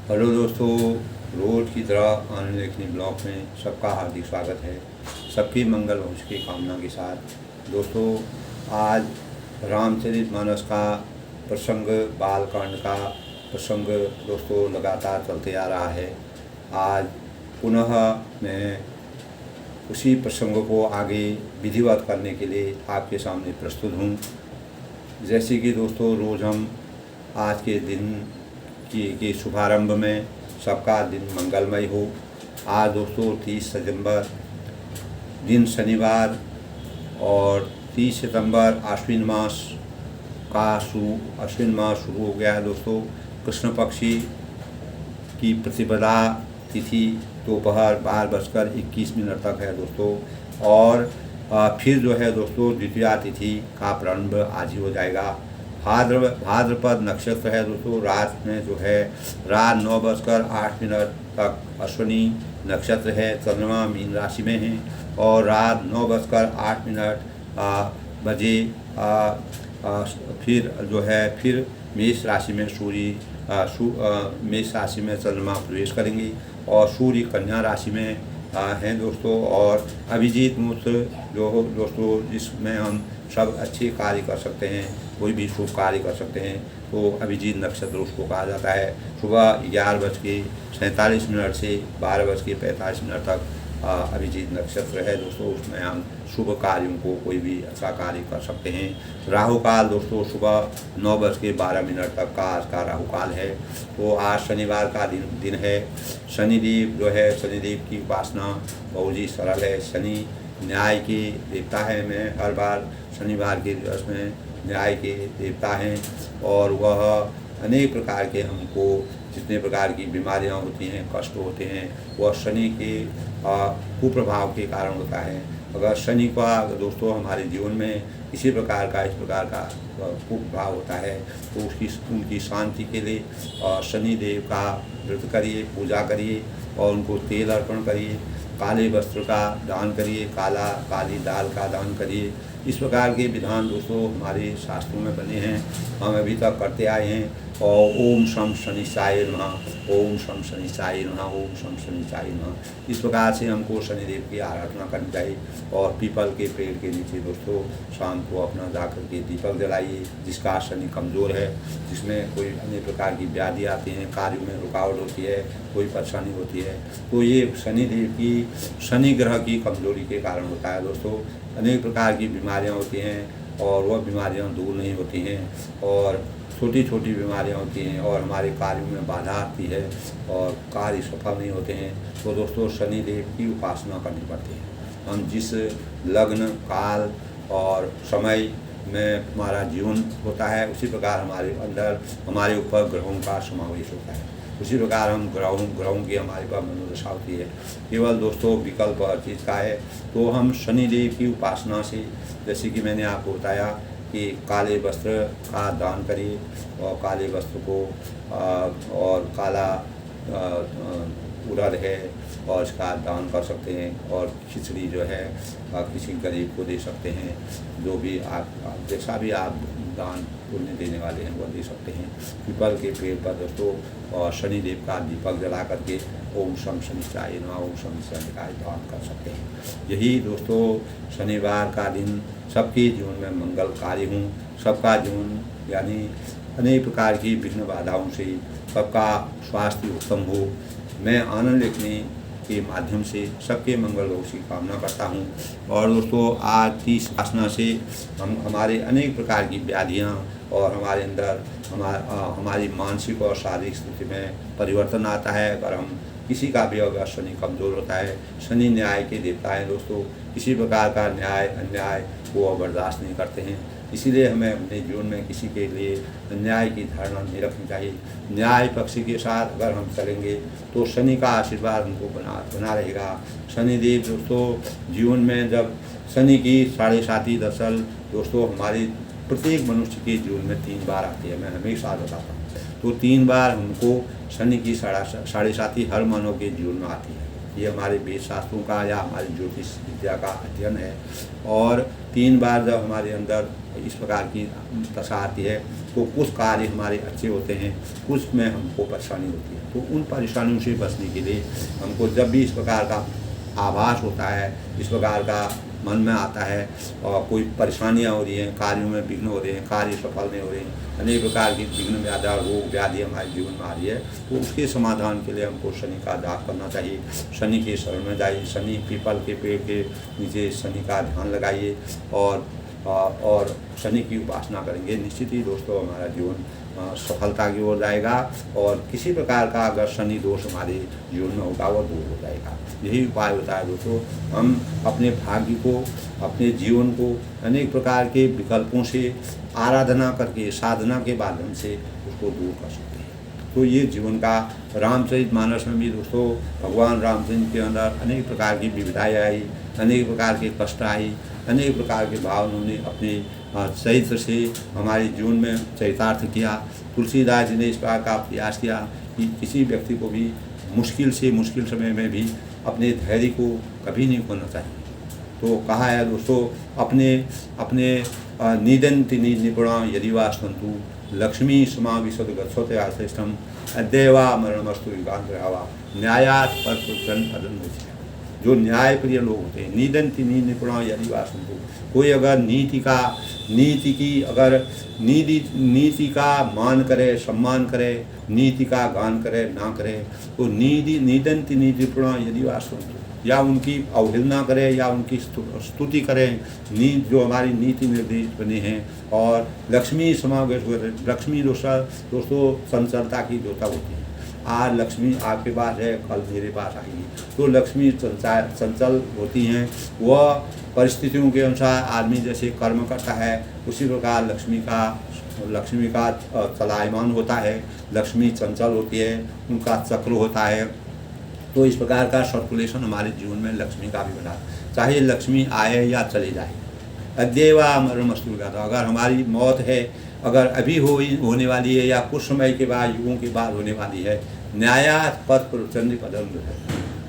Hello दोस्तों, रोज की तरह आनंद लेखनी ब्लॉग में सबका हार्दिक स्वागत है। सबकी मंगल भविष्य की कामना के साथ दोस्तों, आज रामचरितमानस का प्रसंग, बालकांड का प्रसंग दोस्तों लगातार चलते आ रहा है। आज पुनः मैं उसी प्रसंग को आगे विधिवत करने के लिए आपके सामने प्रस्तुत हूँ। जैसे कि दोस्तों रोज़ हम आज के दिन के शुभारंभ में सबका दिन मंगलमय हो। आज दोस्तों 30 सितंबर दिन शनिवार और 30 सितंबर अश्विन मास शुरू हो गया है दोस्तों। कृष्ण पक्षी की प्रतिपदा तिथि दोपहर 12:21 तक है दोस्तों। और फिर जो है दोस्तों द्वितीया तिथि का प्रारंभ आज ही हो जाएगा। भाद्रपद नक्षत्र है दोस्तों। रात में जो है रात 9:08 तक अश्विनी नक्षत्र है। चंद्रमा मीन राशि में है और रात 9:08 बजे फिर मेष राशि में मेष राशि में चंद्रमा प्रवेश करेंगे और सूर्य कन्या राशि में हैं दोस्तों। और अभिजीत मुहूर्त जो हो दोस्तों, जिसमें हम सब अच्छे कार्य कर सकते हैं, कोई भी शुभ कार्य कर सकते हैं, तो अभिजीत नक्षत्र उसको कहा जाता है। सुबह 11:47 से 12:45 तक अभिजीत नक्षत्र है दोस्तों। उसमें हम शुभ कार्यों को, कोई भी अच्छा कार्य कर सकते हैं। राहु काल दोस्तों सुबह 9:12 तक का आज का राहु काल है। तो आज शनिवार का दिन है। शनिदेव जो है, शनिदेव की उपासना बहुत ही सरल है। शनि न्याय के देवता है। मैं हर बार शनिवार के दिवस में न्याय के देवता हैं और वह अनेक प्रकार के, हमको जितने प्रकार की बीमारियां होती हैं, कष्ट होते हैं, वह शनि के कुप्रभाव के कारण होता है। अगर शनि का दोस्तों हमारे जीवन में इस प्रकार का कुप्रभाव होता है तो उनकी शांति के लिए शनि देव का व्रत करिए, पूजा करिए और उनको तेल अर्पण करिए, काले वस्त्र का दान करिए, काली दाल का दान करिए। इस प्रकार के विधान दोस्तों हमारे शास्त्रों में बने हैं, हम अभी तक करते आए हैं। और ओम शम शनिसाय नमः, ओम शम शनिसाय नमः, ओम शम शनिसाय नमः। इस प्रकार से हमको शनिदेव की आराधना करनी चाहिए। और पीपल के पेड़ के नीचे दोस्तों शाम को अपना जाकर के दीपक जलाइए। जिसका शनि कमज़ोर है, जिसमें कोई अन्य प्रकार की व्याधि आती हैं, कार्यों में रुकावट होती है, कोई परेशानी होती है, तो ये शनिदेव की, शनि ग्रह की कमजोरी के कारण होता है दोस्तों। अनेक प्रकार की बीमारियां होती हैं और वह बीमारियां दूर नहीं होती हैं और छोटी छोटी बीमारियां होती हैं और हमारे कार्यों में बाधा आती है और कार्य सफल नहीं होते हैं। तो दोस्तों शनिदेव की उपासना करनी पड़ती है। हम जिस लग्न काल और समय में हमारा जीवन होता है, उसी प्रकार हमारे ऊपर ग्रहों का समावेश होता है। उसी प्रकार हम ग्रहों की हमारे पास मनोदशा होती है। केवल दोस्तों विकल्प हर चीज़ का है। तो हम शनिदेव की उपासना से, जैसे कि मैंने आपको बताया कि काले वस्त्र का दान करिए और काले वस्त्र को और काला उड़द है और इसका दान कर सकते हैं। और खिचड़ी जो है किसी गरीब को दे सकते हैं। जो भी आप जैसा भी आप दान पुण्य देने वाले हैं वह दे सकते हैं। पीपल के पेड़ पर दोस्तों और शनिदेव का दीपक जला करके ओम शम शनिसाय नमः, ओम शम शनिसाय दान कर सकते हैं। यही दोस्तों शनिवार का दिन सबके जीवन में मंगलकारी हूँ। सबका जीवन यानी अनेक प्रकार की विघ्न बाधाओं से सबका स्वास्थ्य उत्तम हो। मैं आनंद लेखनी के माध्यम से सबके मंगल की कामना करता हूँ। और दोस्तों आज की उपासना से हमारे अनेक प्रकार की व्याधियाँ और हमारे अंदर हमारी मानसिक और शारीरिक स्थिति में परिवर्तन आता है। अगर हम किसी का भी अगर शनि कमज़ोर होता है, शनि न्याय के देवता है दोस्तों, किसी प्रकार का न्याय अन्याय वो बर्दाश्त नहीं करते हैं। इसीलिए हमें अपने जीवन में किसी के लिए अन्याय की धारणा नहीं रखनी चाहिए। न्याय पक्ष के साथ अगर हम चलेंगे तो शनि का आशीर्वाद हमको बना रहेगा। शनिदेव दोस्तों जीवन में जब शनि की 7.5 दशल दोस्तों हमारी प्रत्येक मनुष्य के जीवन में 3 बार आती है। मैं हमेशा बताता हूँ, तो 3 बार हमको शनि की 7.5 हर मानव के जीवन में आती है। ये हमारे वेद शास्त्रों का या हमारी ज्योतिष विद्या का अध्ययन है। और 3 बार जब हमारे अंदर इस प्रकार की दशा आती है तो कुछ कार्य हमारे अच्छे होते हैं, कुछ में हमको परेशानी होती है। तो उन परेशानियों से बचने के लिए हमको जब भी इस प्रकार का आभास होता है, इस प्रकार का मन में आता है और कोई परेशानियाँ हो रही हैं, कार्यों में विघ्न हो रहे हैं, कार्य सफल नहीं हो रहे हैं, अनेक प्रकार की विघ्न व्याधा रोग व्याधि हमारे जीवन में आ रही है, तो उसके समाधान के लिए हमको शनि का जाप करना चाहिए। शनि के शरण में जाइए, शनि पीपल के पेड़ के नीचे शनि का ध्यान लगाइए और शनि की उपासना करेंगे, निश्चित ही दोस्तों हमारा जीवन सफलता की ओर जाएगा और किसी प्रकार का अगर शनि दोष हमारे जीवन में होगा वो दूर हो जाएगा। यही उपाय होता है दोस्तों, हम अपने भाग्य को, अपने जीवन को अनेक प्रकार के विकल्पों से आराधना करके, साधना के माध्यम से उसको दूर कर सकते हैं। तो ये जीवन का रामचरितमानस में भी दोस्तों भगवान रामचंद्र के अंदर अनेक प्रकार की विविधाएँ आई, अनेक प्रकार के कष्ट आई, अनेक प्रकार के भाव उन्होंने अपने चरित्र से हमारे जीवन में चरितार्थ किया। तुलसीदास जी ने इस प्रकार का प्रयास किया कि किसी व्यक्ति को भी मुश्किल से मुश्किल समय में भी अपने धैर्य को कभी नहीं खोना चाहिए। तो कहा है दोस्तों, अपने निदन्ति निपुणा यदि वा सन्तु लक्ष्मी समाविशद गच्छते आश्रेष्ठम अद्यैवा मरणमस्तु युगान्त न्यायात् पर जो न्यायप्रिय लोग होते हैं, निदन्ति निपुणा यदि वा सन्तु, कोई अगर नीति का मान करे, सम्मान करे, नीति का गान करे ना करे, तो निदन्ति निपुणा यदि वा सन्तु, या उनकी अवहेलना करे या उनकी स्तुति करें, जो हमारी नीति निर्देश बने हैं। और लक्ष्मी समावेश, लक्ष्मी दोस्तों चंचलता की देवता होती है। आज लक्ष्मी आपके पास है, कल मेरे पास आएगी, तो लक्ष्मी चंचल होती हैं। वह परिस्थितियों के अनुसार आदमी जैसे कर्म करता है उसी प्रकार लक्ष्मी का चलायमान होता है। लक्ष्मी चंचल होती है, उनका चक्र होता है। तो इस प्रकार का सर्कुलेशन हमारे जीवन में लक्ष्मी का भी बना, चाहे लक्ष्मी आए या चली जाए। अद्यैवा मरणमस्तु विघ्नः, अगर हमारी मौत है, अगर अभी होने वाली है या कुछ समय के बाद, युगों के बाद होने वाली है, न्यायात् पथ प्रचंड पदम है,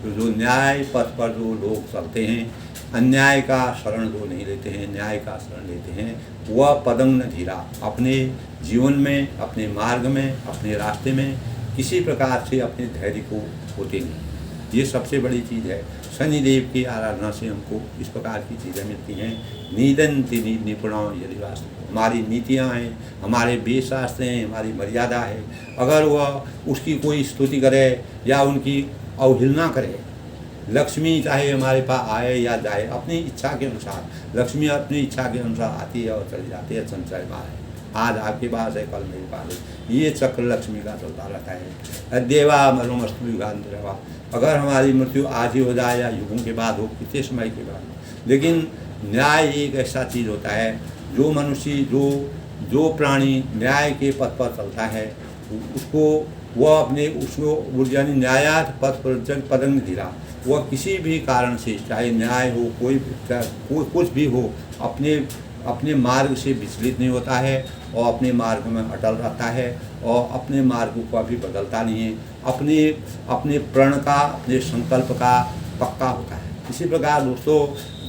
तो जो न्याय पथ पर जो लोग चलते हैं, अन्याय का शरण जो नहीं लेते हैं, न्याय का शरण लेते हैं, वह पदंग न धीरा, अपने जीवन में, अपने मार्ग में, अपने रास्ते में किसी प्रकार से अपने धैर्य को होते नहीं। ये सबसे बड़ी चीज़ है। शनिदेव की आराधना से हमको इस प्रकार की चीज़ें मिलती हैं। निदन्ति निपुणा यदि वा सन्तु, हमारी नीतियाँ हैं, हमारे वेद शास्त्र हैं, हमारी मर्यादा है, अगर वह उसकी कोई स्तुति करे या उनकी अवहेलना करे, लक्ष्मी चाहे हमारे पास आए या जाए, अपनी इच्छा के अनुसार, लक्ष्मी अपनी इच्छा के अनुसार आती है और चली जाती है, चंचलता है। आज आपके पास है, कल मेरे पास है, ये चक्र लक्ष्मी का चलता रहता है। अद्यैवा मरणमस्तु युगान्त, अगर हमारी मृत्यु आज ही हो जाए या युगों के बाद हो, कितने समय के बाद, लेकिन न्याय एक ऐसा चीज़ होता है, जो मनुष्य जो प्राणी न्याय के पथ पर चलता है उसको यानी न्यायात् पथ प्रचंड पदंग धीरा, वह किसी भी कारण से, चाहे न्याय हो, कोई कुछ भी हो, अपने मार्ग से विचलित नहीं होता है और अपने मार्ग में अटल रहता है और अपने मार्ग को कभी बदलता नहीं है। अपने प्रण का, अपने संकल्प का पक्का होता है। इसी प्रकार दोस्तों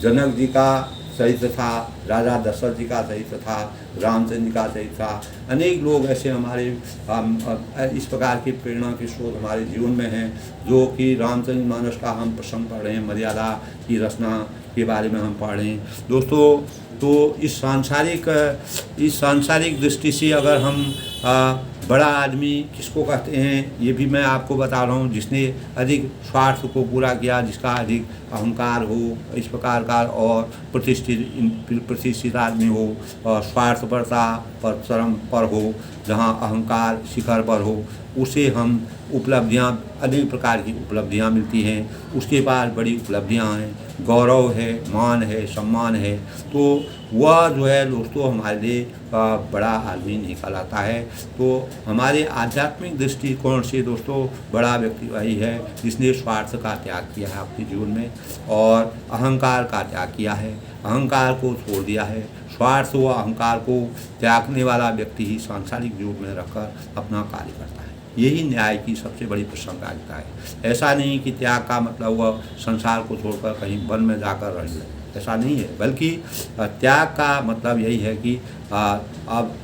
जनक जी का चरित्र था, राजा दशरथ जी का चरित्र था, रामचंद्र जी का चरित्र था। अनेक लोग ऐसे हमारे इस प्रकार की प्रेरणा के स्रोत हमारे जीवन में हैं, जो कि रामचरित मानस का हम प्रसंग पढ़ रहे हैं, मर्यादा की रचना के बारे में हम पढ़ रहे हैं दोस्तों। तो इस सांसारिक दृष्टि से अगर हम बड़ा आदमी किसको कहते हैं, ये भी मैं आपको बता रहा हूँ, जिसने अधिक स्वार्थ को पूरा किया, जिसका अधिक अहंकार हो, इस प्रकार का और प्रतिष्ठित आदमी हो और स्वार्थपरता पर चरम पर हो, जहाँ अहंकार शिखर पर हो, उसे हम उपलब्धियाँ, अनेक प्रकार की उपलब्धियाँ मिलती हैं, उसके पास बड़ी उपलब्धियाँ हैं, गौरव है, मान है, सम्मान है, तो वह जो है दोस्तों हमारे लिए बड़ा आदमी नहीं कहलाता है। तो हमारे आध्यात्मिक दृष्टिकोण से दोस्तों बड़ा व्यक्ति वही है जिसने स्वार्थ का त्याग किया है अपने जीवन में और अहंकार का त्याग किया है, अहंकार को छोड़ दिया है। स्वार्थ व अहंकार को त्यागने वाला व्यक्ति ही सांसारिक युग में रखकर अपना कार्य करता है। यही न्याय की सबसे बड़ी प्रासंगिकता है। ऐसा नहीं कि त्याग का मतलब वह संसार को छोड़कर कहीं वन में जाकर रह ले, ऐसा नहीं है, बल्कि त्याग का मतलब यही है कि अब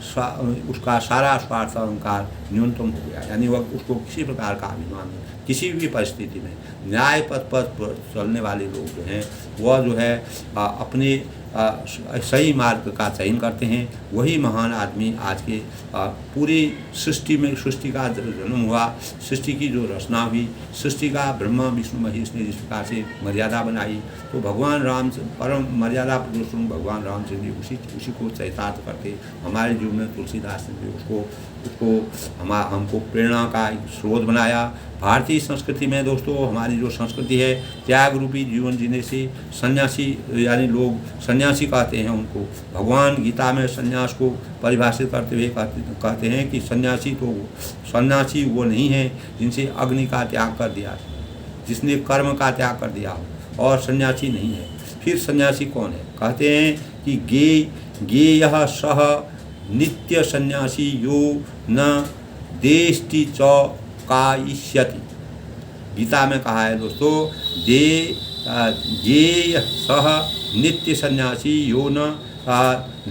उसका सारा स्वार्थ अहंकार न्यूनतम हो गया, यानी वह उसको किसी प्रकार का अभिमान नहीं, किसी भी परिस्थिति में न्याय पथ पर चलने वाले लोग जो हैं वह जो है अपने सही मार्ग का चयन करते हैं। वही महान आदमी आज के पूरी सृष्टि में, सृष्टि का जन्म हुआ, सृष्टि की जो रचना हुई, सृष्टि का ब्रह्मा विष्णु महेश ने जिस प्रकार से मर्यादा बनाई, तो भगवान राम परम मर्यादा पुरुषों भगवान रामचंद्र जी उसी को चरितार्थ करके हमारे जीवन में तुलसीदास ने उसको हमको प्रेरणा का एक स्रोत बनाया। भारतीय संस्कृति में दोस्तों हमारी जो संस्कृति है, त्याग रूपी जीवन जीने से सन्यासी, यानी लोग सन्यासी कहते हैं उनको, भगवान गीता में सन्यास को परिभाषित करते हुए कहते हैं कि सन्यासी वो नहीं है जिनसे अग्नि का त्याग कर दिया, जिसने कर्म का त्याग कर दिया हो, और सन्यासी नहीं है। फिर सन्यासी कौन है? कहते हैं कि गेयः सः नित्य सन्यासी यो न देष्टि च कायिष्यति। गीता में कहा है दोस्तों, गेय सह नित्य सन्यासी यो न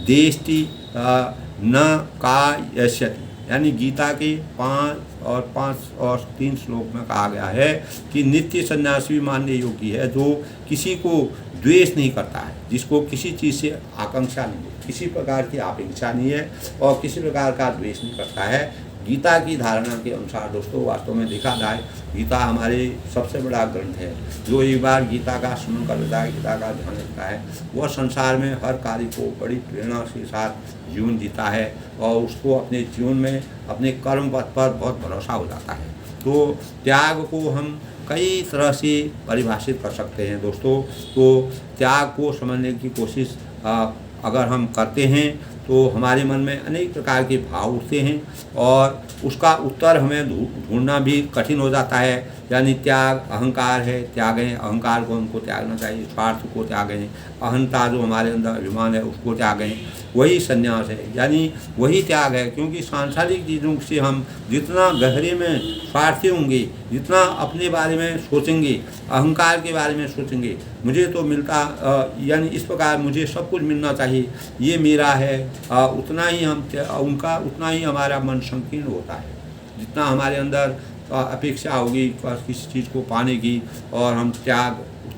देष्टि न कायिष्यति, यानी गीता के 5 और 3 श्लोक में कहा गया है कि नित्य सन्यासी मानने योग्य है जो किसी को द्वेष नहीं करता है, जिसको किसी चीज़ से आकांक्षा नहीं है, किसी प्रकार की अपेक्षा नहीं है और किसी प्रकार का द्वेष नहीं करता है। गीता की धारणा के अनुसार दोस्तों वास्तव में देखा जाए, गीता हमारे सबसे बड़ा ग्रंथ है। जो एक बार गीता का स्मरण कर लेता है, गीता का ध्यान रखता है, वह संसार में हर कार्य को बड़ी प्रेरणा के साथ जीवन जीता है और उसको अपने जीवन में अपने कर्म पथ पर बहुत भरोसा हो जाता है। तो त्याग को हम कई तरह से परिभाषित कर सकते हैं दोस्तों। तो त्याग को समझने की कोशिश अगर हम करते हैं तो हमारे मन में अनेक प्रकार के भाव उठते हैं और उसका उत्तर हमें ढूंढना भी कठिन हो जाता है। यानी त्याग अहंकार है, त्यागें अहंकार को हमको त्यागना चाहिए, स्वार्थ को त्यागें, अहंता जो हमारे अंदर अभिमान है उसको त्यागें, वही संन्यास है, यानी वही त्याग है। क्योंकि सांसारिक चीज़ों से हम जितना गहरे में स्वार्थी होंगे, जितना अपने बारे में सोचेंगे, अहंकार के बारे में सोचेंगे, मुझे तो मिलता, यानी इस प्रकार मुझे सब कुछ मिलना चाहिए, ये मेरा है, उतना ही उतना ही हमारा मन संकीर्ण होता है। जितना हमारे अंदर अपेक्षा होगी किसी चीज़ को पाने की और हम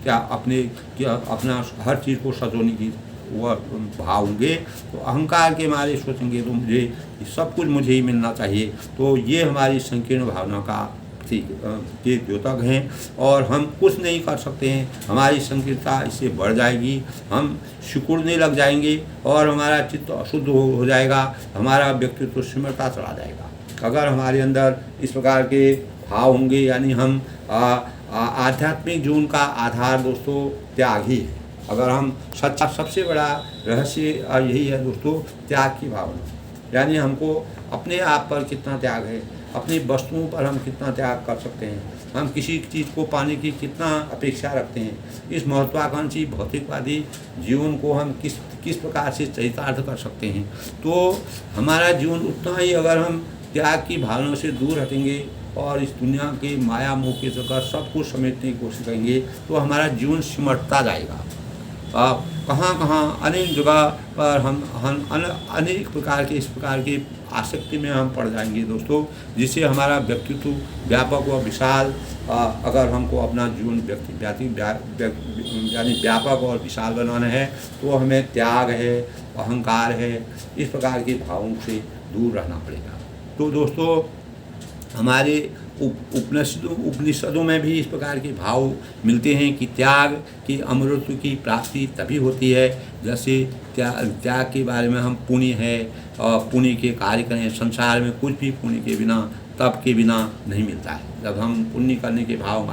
अपना हर चीज़ को सजोने की वह भाव होंगे, तो अहंकार के मारे सोचेंगे तो मुझे सब कुछ मुझे ही मिलना चाहिए। तो ये हमारी संकीर्ण भावना का के द्योतक हैं और हम कुछ नहीं कर सकते हैं। हमारी संकीर्णता इससे बढ़ जाएगी, हम सिकुड़ने लग जाएंगे और हमारा चित्त अशुद्ध हो जाएगा, हमारा व्यक्तित्व सिमरता चला जाएगा। अगर हमारे अंदर इस प्रकार के भाव होंगे, यानी हम आध्यात्मिक जीवन का आधार दोस्तों त्याग ही है। अगर हम सबसे बड़ा रहस्य यही है दोस्तों, त्याग की भावना, यानी हमको अपने आप पर कितना त्याग है, अपनी वस्तुओं पर हम कितना त्याग कर सकते हैं, हम किसी चीज़ को पाने की कितना अपेक्षा रखते हैं। इस महत्वाकांक्षी भौतिकवादी जीवन को हम किस प्रकार से चरितार्थ कर सकते हैं। तो हमारा जीवन उतना ही, अगर हम त्याग की भावना से दूर हटेंगे और इस दुनिया के माया मोह के चक्कर सब कुछ समेटने की कोशिश करेंगे, तो हमारा जीवन सिमटता जाएगा। कहाँ अनेक जगह पर हम अनेक प्रकार के इस प्रकार की आसक्ति में हम पड़ जाएंगे दोस्तों, जिससे हमारा व्यक्तित्व व्यापक व विशाल, अगर हमको अपना जीवन यानी व्यापक और विशाल बनाना है तो हमें त्याग है, अहंकार है, इस प्रकार के भावों से दूर रहना पड़ेगा। तो दोस्तों हमारे उपनिषदों में भी इस प्रकार के भाव मिलते हैं कि त्याग की अमृत की प्राप्ति तभी होती है जैसे त्याग के बारे में हम पुण्य है और पुण्य के कार्य करें। संसार में कुछ भी पुण्य के बिना, तप के बिना नहीं मिलता है। जब हम पुण्य करने के भाव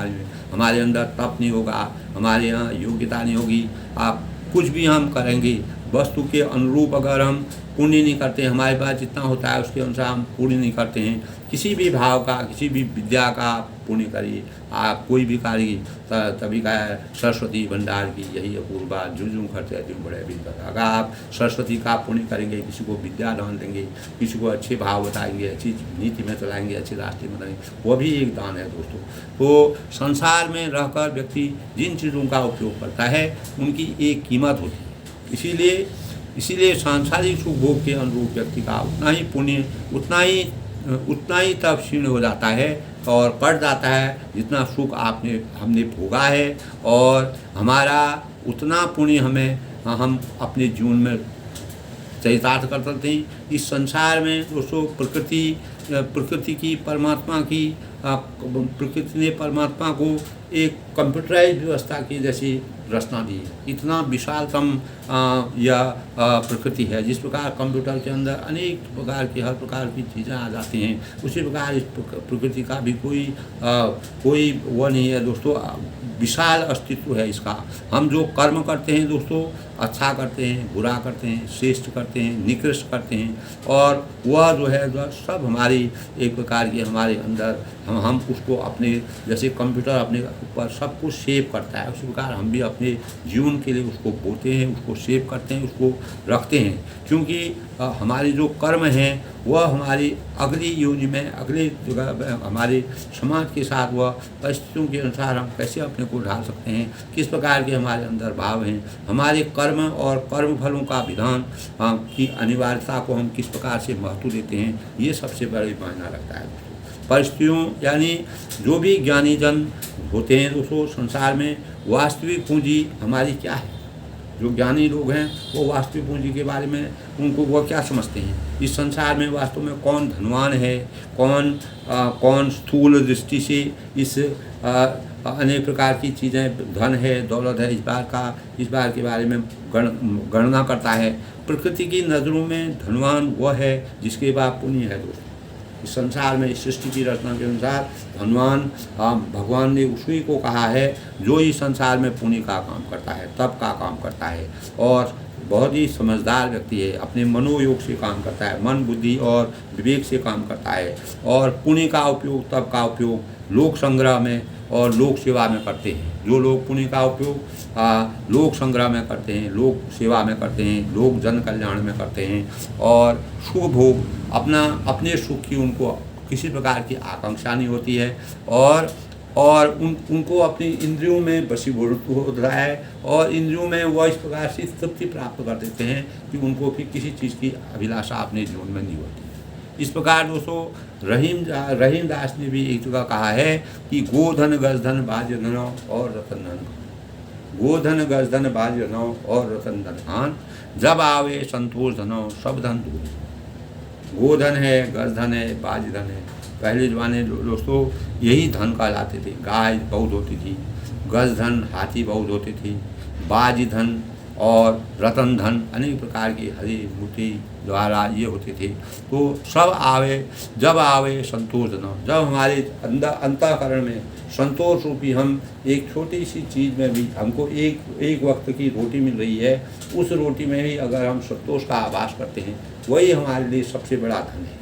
हमारे अंदर तप नहीं होगा, हमारे यहाँ योग्यता नहीं होगी, आप कुछ भी हम करेंगे वस्तु के अनुरूप अगर हम पुण्य नहीं करते, हमारे पास जितना होता है उसके अनुसार हम पुण्य नहीं करते हैं, किसी भी भाव का, किसी भी विद्या का पुण्य करिए। आप कोई भी कार्य तभी का सरस्वती भंडार की यही अपूर्व बात, झुझुम खर्चे तुम बड़े भी। अगर आप सरस्वती का पुण्य करेंगे, किसी को विद्या दान देंगे, किसी को अच्छे भाव बताएंगे, अच्छी नीति में चलाएंगे, अच्छे रास्ते में चलाएंगे, वह भी एक दान है दोस्तों। तो संसार में रहकर व्यक्ति जिन चीज़ों का उपयोग करता है उनकी एक कीमत होती है। इसीलिए सांसारिक सुख भोग के अनुरूप व्यक्ति का उतना ही पुण्य, उतना ही तब क्षीण हो जाता है और कट जाता है जितना सुख हमने भोगा है, और हमारा उतना पुण्य हम अपने जीवन में चरितार्थ कर सकते हैं। इस संसार में दोस्तों प्रकृति की प्रकृति ने परमात्मा को एक कंप्यूटराइज व्यवस्था की जैसी रचना दी है। इतना विशालतम यह प्रकृति है। जिस प्रकार कंप्यूटर के अंदर अनेक प्रकार की हर प्रकार की चीज़ें आ जाती हैं, उसी प्रकार इस प्रकृति का भी कोई वो नहीं है दोस्तों, विशाल अस्तित्व है इसका। हम जो कर्म करते हैं दोस्तों, अच्छा करते हैं, बुरा करते हैं, श्रेष्ठ करते हैं, निकृष्ट करते हैं, और वह जो है सब हमारी एक प्रकार की हमारे अंदर हम उसको अपने, जैसे कंप्यूटर अपने ऊपर सब कुछ सेव करता है, उसी प्रकार हम भी अपने जीवन के लिए उसको बोते हैं, उसको सेव करते हैं, उसको रखते हैं। क्योंकि हमारे जो कर्म हैं वह हमारी अगली योनि में, अगले जगह हमारे समाज के साथ वह परिस्थितियों के अनुसार हम कैसे अपने को ढाल सकते हैं, किस प्रकार के हमारे अंदर भाव हैं, हमारे कर्म और कर्म फलों का विधान की अनिवार्यता को हम किस प्रकार से महत्व देते हैं, ये सबसे बड़ी मायना रखता है। परिस्थितियों यानी जो भी ज्ञानी जन होते हैं दोस्तों संसार में, वास्तविक पूंजी हमारी क्या है। जो ज्ञानी लोग हैं वो वास्तविक पूंजी के बारे में उनको वो क्या समझते हैं, इस संसार में वास्तव में कौन धनवान है, कौन स्थूल दृष्टि से इस अनेक प्रकार की चीज़ें, धन है, दौलत है, इस बार के बारे में गणना करता है। प्रकृति की नज़रों में धनवान वह है जिसके पास पुण्य है दोस्तों। इस संसार में इस सृष्टि की रचना के अनुसार धनवान भगवान ने उसी को कहा है जो इस संसार में पुण्य का काम करता है, तप का काम करता है, और बहुत ही समझदार व्यक्ति है, अपने मनोयोग से काम करता है, मन बुद्धि और विवेक से काम करता है, और पुण्य का उपयोग, तप का उपयोग लोक संग्रह में और लोक सेवा में करते हैं। जो लोग पुण्य का उपयोग लोक संग्रह में करते हैं, लोक सेवा में करते हैं, लोक जन कल्याण में करते हैं, और सुख भोग अपने सुख की उनको किसी प्रकार की आकांक्षा नहीं होती है, और उनको अपनी इंद्रियों में वशीभूत हो रहा है, और इंद्रियों में वह इस प्रकार से तृप्ति प्राप्त कर देते हैं कि उनको फिर किसी चीज़ की अभिलाषा अपने जीवन में नहीं होती। इस प्रकार दोस्तों रहीम दास ने भी एक जगह कहा है कि गोधन गजधन बाज्य धन और रतन धन, गोधन गजधन बाज्य धन और रतन धन, जब आवे संतोष धनो सब धन दूर। गोधन है, गजधन है, बाज्य धन है। पहले ज़माने दोस्तों यही धन कहलाते थे। गाय बहुत होती थी, गजधन हाथी बहुत होते थे, बाज्य धन और रतन धन अनेक प्रकार के हरी मोती द्वारा ये होते थे। तो जब आवे संतोष धन, जब हमारे अंतःकरण में संतोष रूपी हम एक छोटी सी चीज़ में भी हमको एक वक्त की रोटी मिल रही है, उस रोटी में भी अगर हम संतोष का आभास करते हैं, वही हमारे लिए सबसे बड़ा धन है।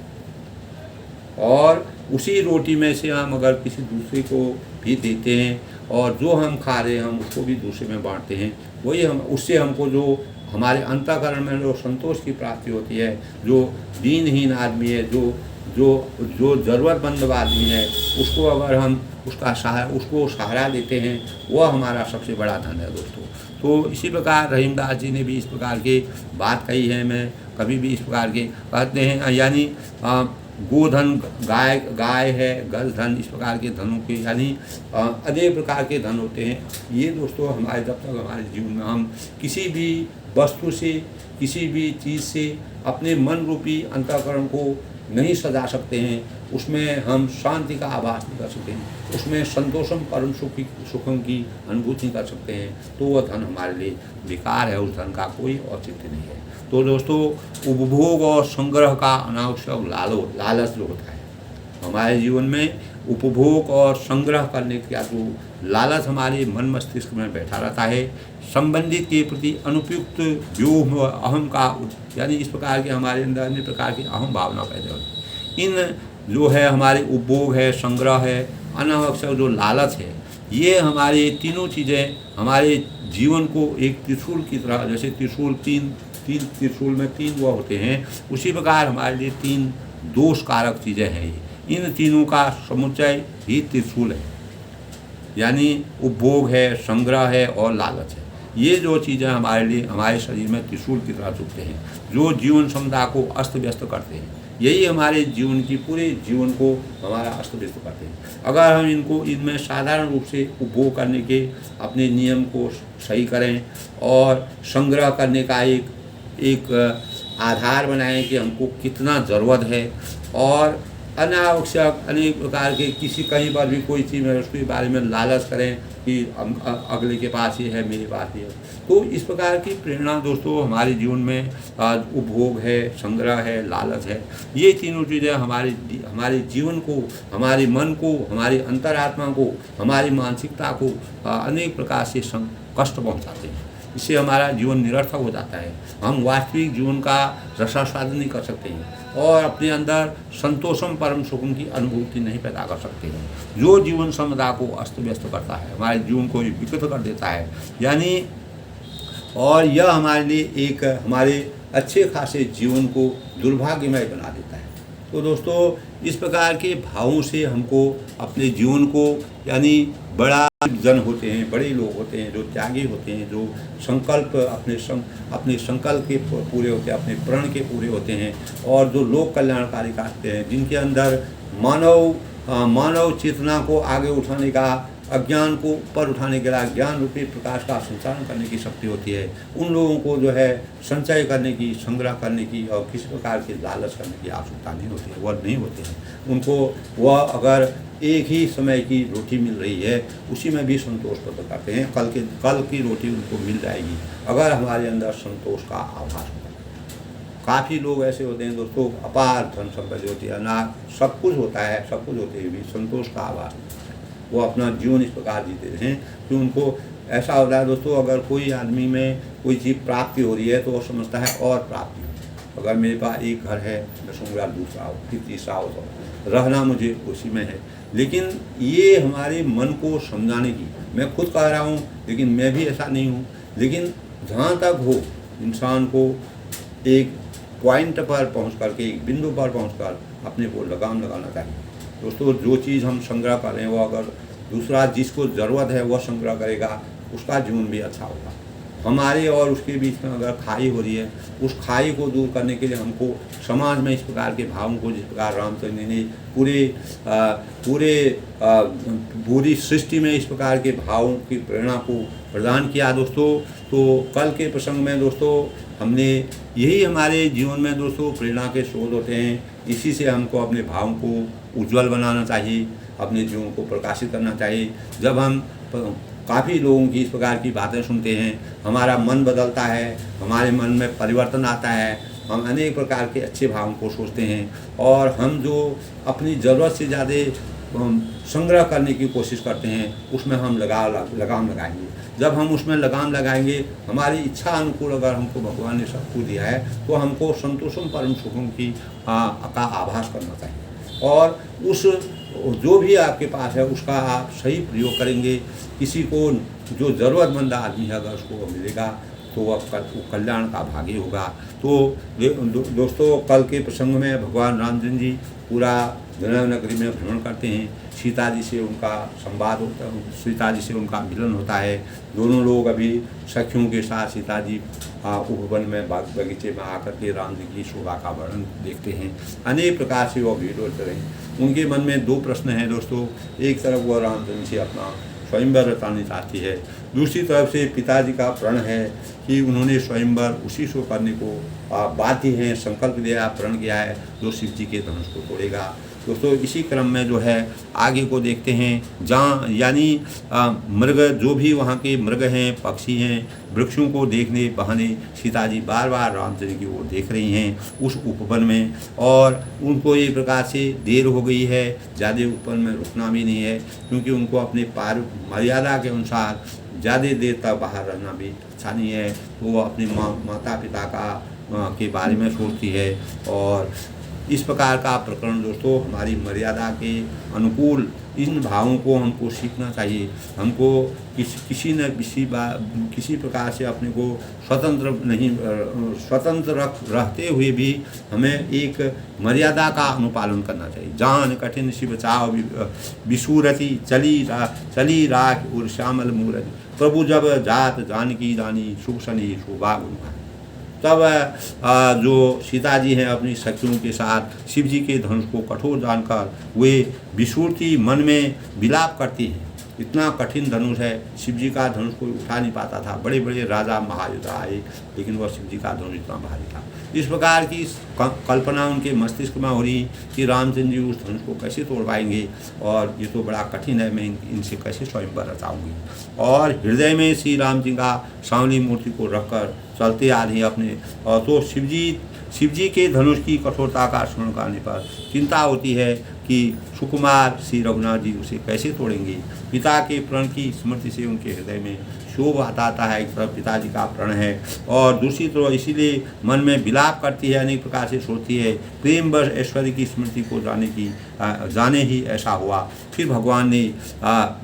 और उसी रोटी में से हम अगर किसी दूसरे को भी देते हैं, और जो हम खा रहे हैं हम उसको भी दूसरे में बांटते हैं, वही उससे हमको जो हमारे अंतःकरण में जो संतोष की प्राप्ति होती है, जो दीनहीन आदमी है, जो ज़रूरतमंद आदमी है, उसको अगर हम उसको सहारा देते हैं, वह हमारा सबसे बड़ा धन है दोस्तों। तो इसी प्रकार रहीमदास जी ने भी इस प्रकार की बात कही है। मैं कभी भी इस प्रकार के कहते हैं, यानी गोधन गाय है, गज धन, इस प्रकार के धनों के यानी अनेक प्रकार के धन होते हैं। ये दोस्तों हमारे जब तक हमारे जीवन में हम किसी भी वस्तु से, किसी भी चीज़ से अपने मन रूपी अंतःकरण को नहीं सजा सकते हैं, उसमें हम शांति का आभास नहीं कर सकते हैं, उसमें संतोषम परम सुखम की अनुभूति कर सकते हैं, तो वह धन हमारे लिए बेकार है, उस धन का कोई औचित्य नहीं है। तो दोस्तों उपभोग और संग्रह का अनावश्यक लालच जो होता है हमारे जीवन में, उपभोग और संग्रह करने का जो लालच हमारे मन मस्तिष्क में बैठा रहता है, संबंधित के प्रति अनुपयुक्त व्यूह अहम का, यानी इस प्रकार के हमारे अंदर अन्य प्रकार की अहम भावना पैदा होती है। जो है हमारे उपभोग है, संग्रह है, अनावश्यक जो लालच है, ये हमारी तीनों चीज़ें हमारे जीवन को एक त्रिशूल की तरह, जैसे त्रिशूल तीन तीन त्रिशूल में तीन वो होते हैं, उसी प्रकार हमारे लिए तीन दोष कारक चीज़ें हैं। ये इन तीनों का समुच्चय ही त्रिशूल है, यानी उपभोग है, संग्रह है और लालच है। ये जो चीज़ें हमारे लिए हमारे शरीर में त्रिशूल की तरह चुभते हैं, जो जीवन क्षमता को अस्त व्यस्त करते हैं। यही हमारे जीवन की पूरे जीवन को हमारा अस्त व्यस्त करते हैं। अगर हम इनमें साधारण रूप से उपभोग करने के अपने नियम को सही करें और संग्रह करने का एक आधार बनाएं कि हमको कितना ज़रूरत है, और अनावश्यक अनेक प्रकार के कहीं पर भी कोई चीज़ है उसके बारे में लालच करें कि अगले के पास ये है, मेरे पास ये है। तो इस प्रकार की प्रेरणा दोस्तों हमारे जीवन में उपभोग है, संग्रह है, लालच है, ये तीनों चीज़ें हमारे जीवन को, हमारे मन को, हमारी अंतरात्मा को, हमारी मानसिकता को अनेक प्रकार से कष्ट पहुँचाते हैं। इससे हमारा जीवन निरर्थक हो जाता है। हम वास्तविक जीवन का रसास्वादन नहीं कर सकते हैं और अपने अंदर संतोषम परम सुखम की अनुभूति नहीं पैदा कर सकते हैं। जो जीवन समता को अस्त व्यस्त करता है, हमारे जीवन को विकृत कर देता है, यानी और यह हमारे लिए हमारे अच्छे खासे जीवन को दुर्भाग्यमय बना देता है। तो दोस्तों इस प्रकार के भावों से हमको अपने जीवन को, यानी बड़ा जन होते हैं, बड़े लोग होते हैं, जो त्यागी होते हैं, जो संकल्प अपने संकल्प के पूरे होते हैं, अपने प्रण के पूरे होते हैं, और जो लोक कल्याणकारी करते हैं, जिनके अंदर मानव चेतना को आगे उठाने का, अज्ञान को ऊपर उठाने के लिए ज्ञान रूपी प्रकाश का संचालन करने की शक्ति होती है, उन लोगों को जो है संचय करने की, संग्रह करने की और किसी प्रकार की लालच करने की आवश्यकता नहीं होती है, वह नहीं होते हैं। उनको वह अगर एक ही समय की रोटी मिल रही है, उसी में भी संतोष प्रकट करते हैं। कल की रोटी उनको मिल जाएगी अगर हमारे अंदर संतोष का आभास होगा। काफ़ी लोग ऐसे होते हैं दोस्तों, अपार धन संपत्ति होती है, ना सब कुछ होता है, सब कुछ होते हुए भी संतोष का आभास नहीं होता है। वो अपना जीवन इस प्रकार जीते हैं कि उनको ऐसा होता है दोस्तों, अगर कोई आदमी में कोई चीज़ प्राप्ति हो रही है तो वो समझता है और प्राप्ति हो। अगर मेरे पास एक घर है, मैं समझूंगा दूसरा हो, फिर तीसरा हो, तो रहना मुझे उसी में है। लेकिन ये हमारे मन को समझाने की, मैं खुद कह रहा हूँ लेकिन मैं भी ऐसा नहीं हूँ, लेकिन जहाँ तक हो इंसान को एक पॉइंट पर पहुँच कर के, एक बिंदु पर पहुँच कर अपने को लगाम लगाना चाहिए। दोस्तों जो चीज़ हम संग्रह कर रहे हैं, वो अगर दूसरा जिसको ज़रूरत है वह संग्रह करेगा, उसका जीवन भी अच्छा होगा। हमारे और उसके बीच में अगर खाई हो रही है, उस खाई को दूर करने के लिए हमको समाज में इस प्रकार के भावों को, जिस प्रकार रामचंद्र ने पूरी सृष्टि में इस प्रकार के भावों की प्रेरणा को प्रदान किया दोस्तों। तो कल के प्रसंग में दोस्तों हमने यही हमारे जीवन में दोस्तों प्रेरणा के स्रोत होते हैं। इसी से हमको अपने भावों को उज्जवल बनाना चाहिए, अपने जीवन को प्रकाशित करना चाहिए। जब हम काफ़ी लोगों की इस प्रकार की बातें सुनते हैं, हमारा मन बदलता है, हमारे मन में परिवर्तन आता है, हम अनेक प्रकार के अच्छे भावों को सोचते हैं और हम जो अपनी ज़रूरत से ज़्यादा संग्रह करने की कोशिश करते हैं, उसमें हम लगाम लगाएंगे। जब हम उसमें लगाम लगाएंगे, हमारी इच्छा अनुकूल अगर हमको भगवान ने सब कुछ दिया है, तो हमको संतोषम परम सुखम का आभास करना चाहिए और उस जो भी आपके पास है उसका आप सही प्रयोग करेंगे। किसी को जो ज़रूरतमंद आदमी है अगर उसको मिलेगा तो वह कल्याण का भागी होगा। तो दोस्तों कल के प्रसंग में भगवान रामचंद्र जी पूरा जनक नगरी में भ्रमण करते हैं। सीता जी से उनका संवाद होता है, सीता जी से उनका मिलन होता है। दोनों लोग अभी सखियों के साथ सीता जी उपवन में बगीचे में आकर के राम जी की शोभा का वर्णन देखते हैं। अनेक प्रकार से वह भीड़ होते रहे। उनके मन में दो प्रश्न हैं दोस्तों। एक तरफ वह रामचंद्र से अपना स्वयंवर रचाना चाहती है, दूसरी तरफ से पिताजी का प्रण है कि उन्होंने स्वयंवर उसी से करने को बाध्य हैं, संकल्प दिया, प्रण किया है जो शिव जी के धनुष को तोड़ेगा। दोस्तों इसी क्रम में जो है आगे को देखते हैं, जहाँ यानी मृग, जो भी वहाँ के मृग हैं, पक्षी हैं, वृक्षों को देखने बहाने सीता जी बार बार रामचंद्र की ओर देख रही हैं उस उपवन में, और उनको एक प्रकार से देर हो गई है, ज़्यादा उपवन में रुकना भी नहीं है क्योंकि उनको अपने मर्यादा के अनुसार ज़्यादा देर तक बाहर रहना भी अच्छा नहीं है। तो वो अपने माता पिता के बारे में सोचती है और इस प्रकार का प्रकरण दोस्तों हमारी मर्यादा के अनुकूल इन भावों को हमको सीखना चाहिए। हमको किसी प्रकार से अपने को स्वतंत्र रहते हुए भी हमें एक मर्यादा का अनुपालन करना चाहिए। जान कठिन शिव चाव विसूरति चली राख और श्यामल मूरति, प्रभु जब जात जानकी जानी सुख सनी शोभा गुण। तब जो सीता जी हैं अपनी सखियों के साथ शिव जी के धनुष को कठोर जानकर वे विसूरती मन में विलाप करती हैं। इतना कठिन धनुष है, शिव जी का धनुष कोई उठा नहीं पाता था। बड़े बड़े राजा महायोद्धा आए लेकिन वह शिव जी का धनुष इतना भारी था। इस प्रकार की कल्पना उनके मस्तिष्क में हो रही कि रामचंद्र जी उस धनुष को कैसे तोड़ पाएंगे, और ये तो बड़ा कठिन है, मैं इनसे कैसे स्वयंवर रचाऊंगी। और हृदय में श्री राम जी का सांवली मूर्ति को रखकर चलते आ रही अपने, और तो शिव जी के धनुष की कठोरता का स्मरण करने पर चिंता होती है कि सुकुमार श्री रघुनाथ जी उसे कैसे तोड़ेंगे। पिता के प्रण की स्मृति से उनके हृदय में शोभ आता है। एक तरफ पिताजी का प्रण है और दूसरी तरफ इसीलिए मन में विलाप करती है, अनेक प्रकार से सोचती है। प्रेम वर्ष ऐश्वर्य की स्मृति को जाने ही ऐसा हुआ। फिर भगवान ने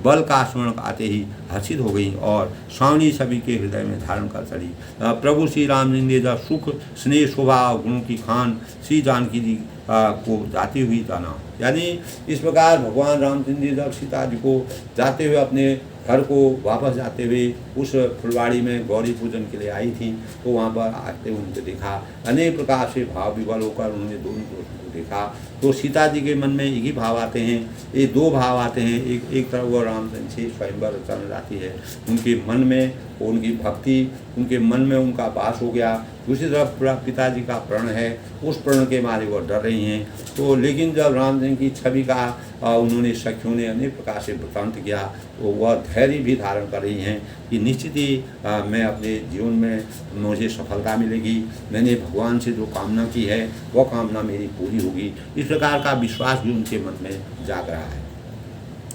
बल का स्मरण आते ही हर्षित हो गई और स्वामी सभी के हृदय में धारण कर चली। प्रभु श्री राम जी ने जब सुख स्नेह शोभा और गुणों की खान श्री जानकी जी को जाती हुई जाना, यानी इस प्रकार भगवान रामचंद्र जी जब सीता जी को जाते हुए अपने घर को वापस जाते हुए उस फुलवाड़ी में गौरी पूजन के लिए आई थी, तो वहाँ पर आते हुए उनको देखा। अनेक प्रकार से भाव विवल होकर उन्होंने दोनों पुरुषों को देखा तो सीता जी के मन में एक ही भाव आते हैं, ये दो भाव आते हैं। एक तरफ वो रामचंद्र से स्वयंवर रचना जाती है, उनके मन में उनकी भक्ति, उनके मन में उनका वास हो गया। दूसरी तरफ पिताजी का प्रण है, उस प्रण के मारे वो डर रही हैं। तो लेकिन जब रामचंद्र की छवि का उन्होंने सखियों ने अनेक प्रकार से वृतांत किया तो वह धैर्य भी धारण कर रही हैं कि निश्चित ही मैं अपने जीवन में मुझे सफलता मिलेगी, मैंने भगवान से जो कामना की है वह कामना मेरी पूरी होगी। इस प्रकार का विश्वास भी उनके मन में जाग रहा है।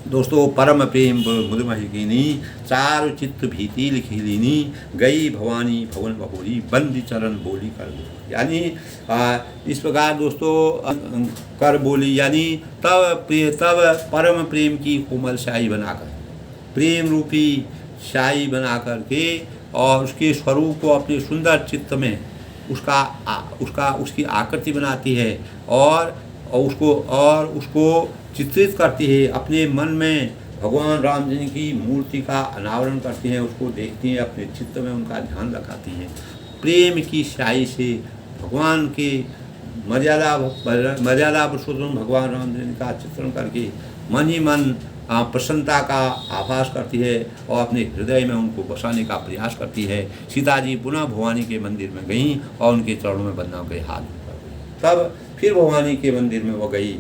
दोस्तों, परम प्रेम मुदमहिनी चारु चित्त भीति लिखिलीनी गई भवानी भवन बहोरी बंदी चरण बोली कर दो। यानी इस प्रकार दोस्तों कर बोली, यानी तब परम प्रेम की कोमल शाही बनाकर, प्रेम रूपी शाही बना करके और उसके स्वरूप को अपने सुंदर चित्त में उसकी आकृति बनाती है और उसको चित्रित करती है। अपने मन में भगवान राम जी की मूर्ति का अनावरण करती हैं, उसको देखती हैं, अपने चित्त में उनका ध्यान रखाती हैं। प्रेम की स्याही से भगवान के मर्यादा पुरुषोत्तम भगवान राम जी का चित्रण करके मन ही मन प्रसन्नता का आभास करती है और अपने हृदय में उनको बसाने का प्रयास करती है। सीता जी पुनः भवानी के मंदिर में गईं और उनके चरणों में बंधना के हाथ तब फिर भवानी के मंदिर में वो गई।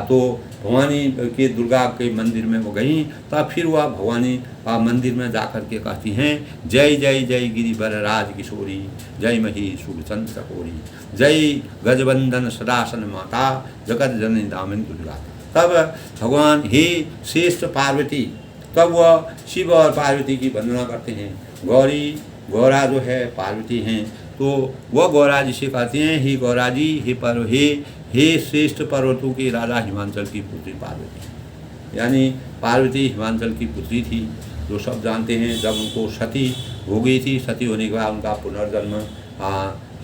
तो भवानी के दुर्गा के मंदिर में वो गई, तब फिर वह भवानी मंदिर में जाकर के कहती हैं, जय जय जय गिरिवर राज किशोरी, जय मही शुभचंद चकोरी, जय गजबंधन सदासन माता, जगत जननी दामिनी दुर्गा। तब भगवान हे श्रेष्ठ पार्वती, तब वह शिव और पार्वती की वंदना करते हैं। गौरा जो है पार्वती हैं, तो वह गौरा जी से कहते हैं, हे गौरा जी, हे श्रेष्ठ पर्वतों के राजा हिमांचल की पुत्री पार्वती। यानी पार्वती हिमांचल की पुत्री थी, जो सब जानते हैं। जब उनको सती हो गई थी, सती होने के बाद उनका पुनर्जन्म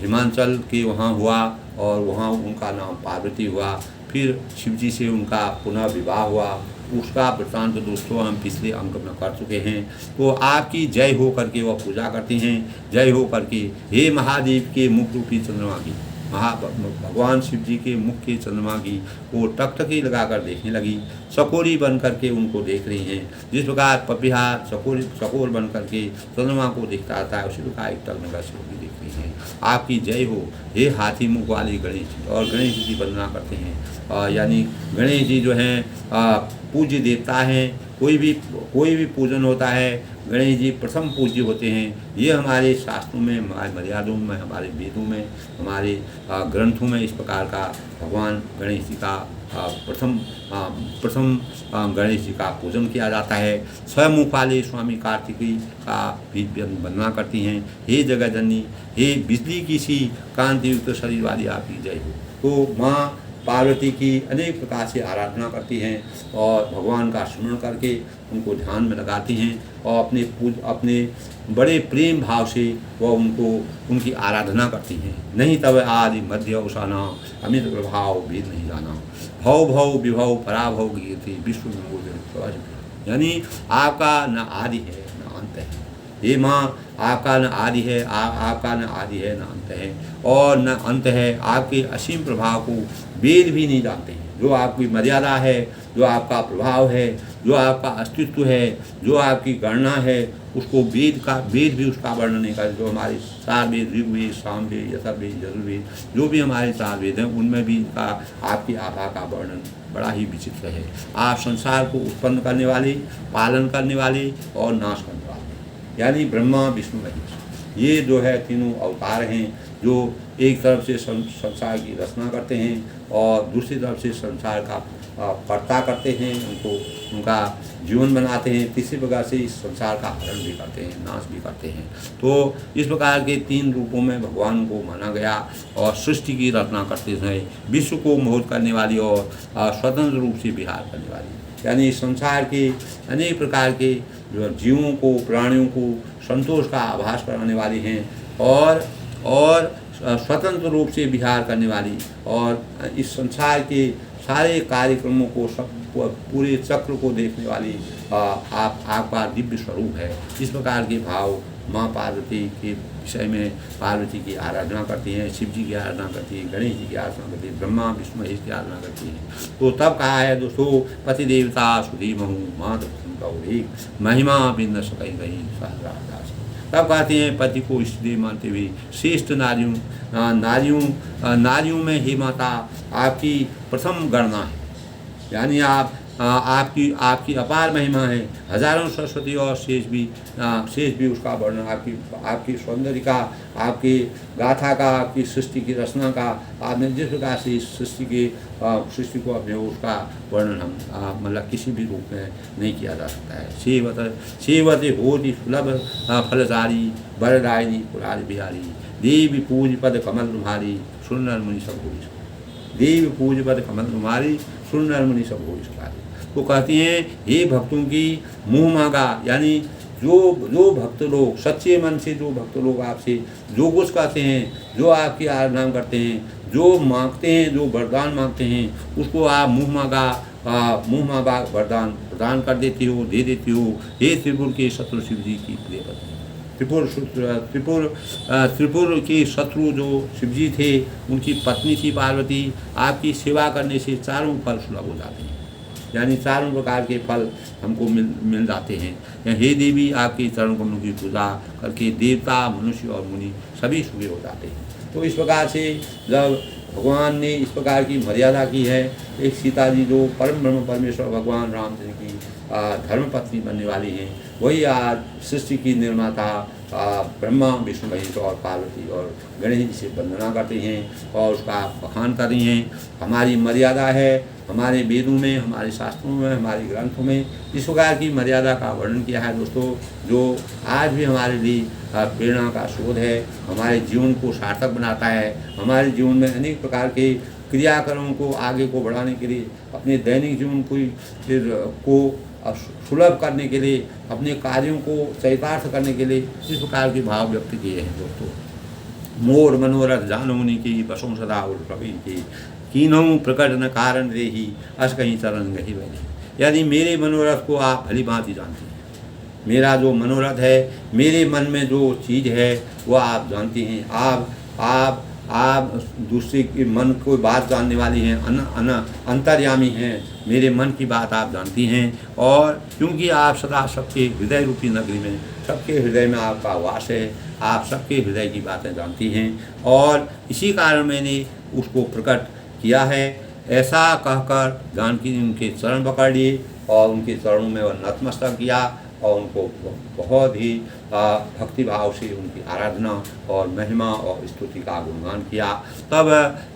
हिमांचल के वहाँ हुआ और वहाँ उनका नाम पार्वती हुआ। फिर शिवजी से उनका पुनः विवाह हुआ, उसका वृत्तांत दोस्तों हम पिछले अंक में कर चुके हैं। तो आपकी जय हो करके वह पूजा करती हैं, जय हो करके हे महादेव के मुख रूपी चंद्रमा की, भगवान शिव जी के मुख के चंद्रमा की वो टकटकी लगाकर देखने लगी, चकोरी बन करके उनको देख रही हैं। जिस प्रकार पपिहा चकोर बन करके चंद्रमा को देखता आता है, उसी प्रकार एक टकनगा से भी देख रही हैं। आपकी जय हो हे हाथी मुख वाले गणेश जी। और गणेश जी की वंदना करते हैं, यानी गणेश जी जो हैं पूज्य देवता हैं। कोई भी पूजन होता है, गणेश जी प्रथम पूज्य होते हैं। ये हमारे शास्त्रों में, हमारे मर्यादों में, हमारे वेदों में, हमारे ग्रंथों में इस प्रकार का भगवान गणेश जी का प्रथम गणेश जी का पूजन किया जाता है। स्वयं मुख वाले स्वामी कार्तिकी का भी वंदना करती हैं। हे जगत जननी, हे बिजली की सी कांति युक्त शरीर वाली आपकी जय हो। तो माँ पार्वती की अनेक प्रकार से आराधना करती हैं और भगवान का स्मरण करके उनको ध्यान में लगाती हैं और अपने बड़े प्रेम भाव से वह उनकी आराधना करती हैं। नहीं तब आदि मध्य अवसाना अमित प्रभाव भेद नहीं जाना, भव भव विभव पराभव कीर्ति विश्व में। यानी आपका न आदि है न अंत है, ये माँ आपका न आदि है, आपका न आदि है न अंत है और न अंत है। आपके असीम प्रभाव को वेद भी नहीं जानते हैं। जो आपकी मर्यादा है, जो आपका प्रभाव है, जो आपका अस्तित्व है, जो आपकी गणना है, उसको वेद भी उसका वर्णन नहीं कर। जो हमारे 4 वेद, ऋग्वेद, सामवेद, यजुर्वेद, यजुर्वेद, जो भी हमारे 4 वेद हैं, उनमें भी इनका आपकी आभा का वर्णन बड़ा ही विचित्र है। आप संसार को उत्पन्न करने वाले, पालन करने वाले और नाश करने वाले, यानी ब्रह्मा विष्णु महेश, ये जो है तीनों अवतार हैं जो एक तरफ से संसार की रचना करते हैं और दूसरी तरफ से संसार का कर्ता करते हैं, उनका जीवन बनाते हैं, तीसरी प्रकार से इस संसार का हरण भी करते हैं, नाश भी करते हैं। तो इस प्रकार के 3 रूपों में भगवान को माना गया और सृष्टि की रचना करते समय विश्व को मोहित करने वाली और स्वतंत्र रूप से विहार करने वाली, यानी संसार के अनेक प्रकार के जो जीवों को, प्राणियों को संतोष का आभास कराने वाली हैं और स्वतंत्र रूप से विहार करने वाली और इस संसार के सारे कार्यक्रमों को, सब पूरे चक्र को देखने वाली आपका दिव्य स्वरूप है। इस प्रकार के भाव माँ पार्वती के विषय में पार्वती की आराधना करती हैं, शिव जी की आराधना करती है, गणेश जी की आराधना करती है, ब्रह्मा विष्णु महेश की आराधना करती हैं। तो तब कहा है दोस्तों, पति देवता सुधीमहु मातृ महिमा बिंद सकई गई सहस्रादास। तब कहते हैं पति को इष्टदेव मानते हुए श्रेष्ठ नारियों में हे माता आपकी प्रथम गणना है, यानी आपकी अपार महिमा है। हजारों सरस्वती और शेष भी उसका वर्णन, आपकी सौंदर्य का, आपकी गाथा का, आपकी सृष्टि की रचना का, आपने जिस प्रकार से इस सृष्टि को अपने उसका वर्णन हम मतलब किसी भी रूप में नहीं किया जा सकता है। सेवते होती सुलभ फलसारी वरदायिनी पुरारी बिहारी, देवी पूज पद कमल तुम्हारी सुन नर मुनि सब होई सकारी। देवी पूज पद कमल तुम्हारी सुन नर मुनि सब होई सकारी। तो कहती हैं हे भक्तों की मुँह मांगा, यानी जो भक्त लोग सच्चे मन से, जो भक्त लोग आपसे जो कुछ कहते हैं, जो आपकी आराधना करते हैं, जो मांगते हैं, जो वरदान मांगते हैं, उसको आप मुँह मांगा वरदान प्रदान कर देती हो, दे देती हो। हे त्रिपुर के शत्रु शिव जी की प्रिय पत्नी, त्रिपुर के शत्रु जो शिवजी थे, उनकी पत्नी थी पार्वती। आपकी सेवा करने से चारों फल सुलभ हो जाते हैं, यानी चारों प्रकार के फल हमको मिल जाते हैं। हे देवी, आपके चरण कमलों की पूजा करके देवता, मनुष्य और मुनि सभी सुखी हो जाते हैं। तो इस प्रकार से जब भगवान ने इस प्रकार की मर्यादा की है, एक सीता जी जो परम ब्रह्म परमेश्वर भगवान रामचंद्र की धर्मपत्नी बनने वाली हैं, वही आज सृष्टि की निर्माता ब्रह्मा विष्णु महेश और पार्वती और गणेश जी से वंदना करती हैं और उसका बखान कर रही हैं। हमारी मर्यादा है, हमारे वेदों में, हमारे शास्त्रों में, हमारे ग्रंथों में इस प्रकार की मर्यादा का वर्णन किया है दोस्तों, जो आज भी हमारे लिए प्रेरणा का स्रोत है, हमारे जीवन को सार्थक बनाता है। हमारे जीवन में अनेक प्रकार के क्रियाकर्मों को आगे को बढ़ाने के लिए, अपने दैनिक जीवन को सुलभ करने के लिए, अपने कार्यों को चरितार्थ करने के लिए इस प्रकार के भाव व्यक्त किए हैं दोस्तों। मोर मनोरथ जानोनी की बसों सदा उल प्रवीण की कीनों प्रकट न कारण रे ही अस कहीं चरण गही बने। यानी मेरे मनोरथ को आप भली भांति जानते हैं, मेरा जो मनोरथ है, मेरे मन में जो चीज़ है वो आप जानती हैं। आप दूसरे के मन को बात जानने वाली हैं, अंतर्यामी हैं, मेरे मन की बात आप जानती हैं। और क्योंकि आप सदा सबके हृदय रूपी नगरी में, सबके हृदय में आपका वास है, आप सबके हृदय की बातें जानती हैं और इसी कारण मैंने उसको प्रकट किया है। ऐसा कहकर जानकी ने उनके चरण पकड़ लिए और उनके चरणों में वह नतमस्तक किया और उनको बहुत ही भक्तिभाव से उनकी आराधना और महिमा और स्तुति का गुणगान किया। तब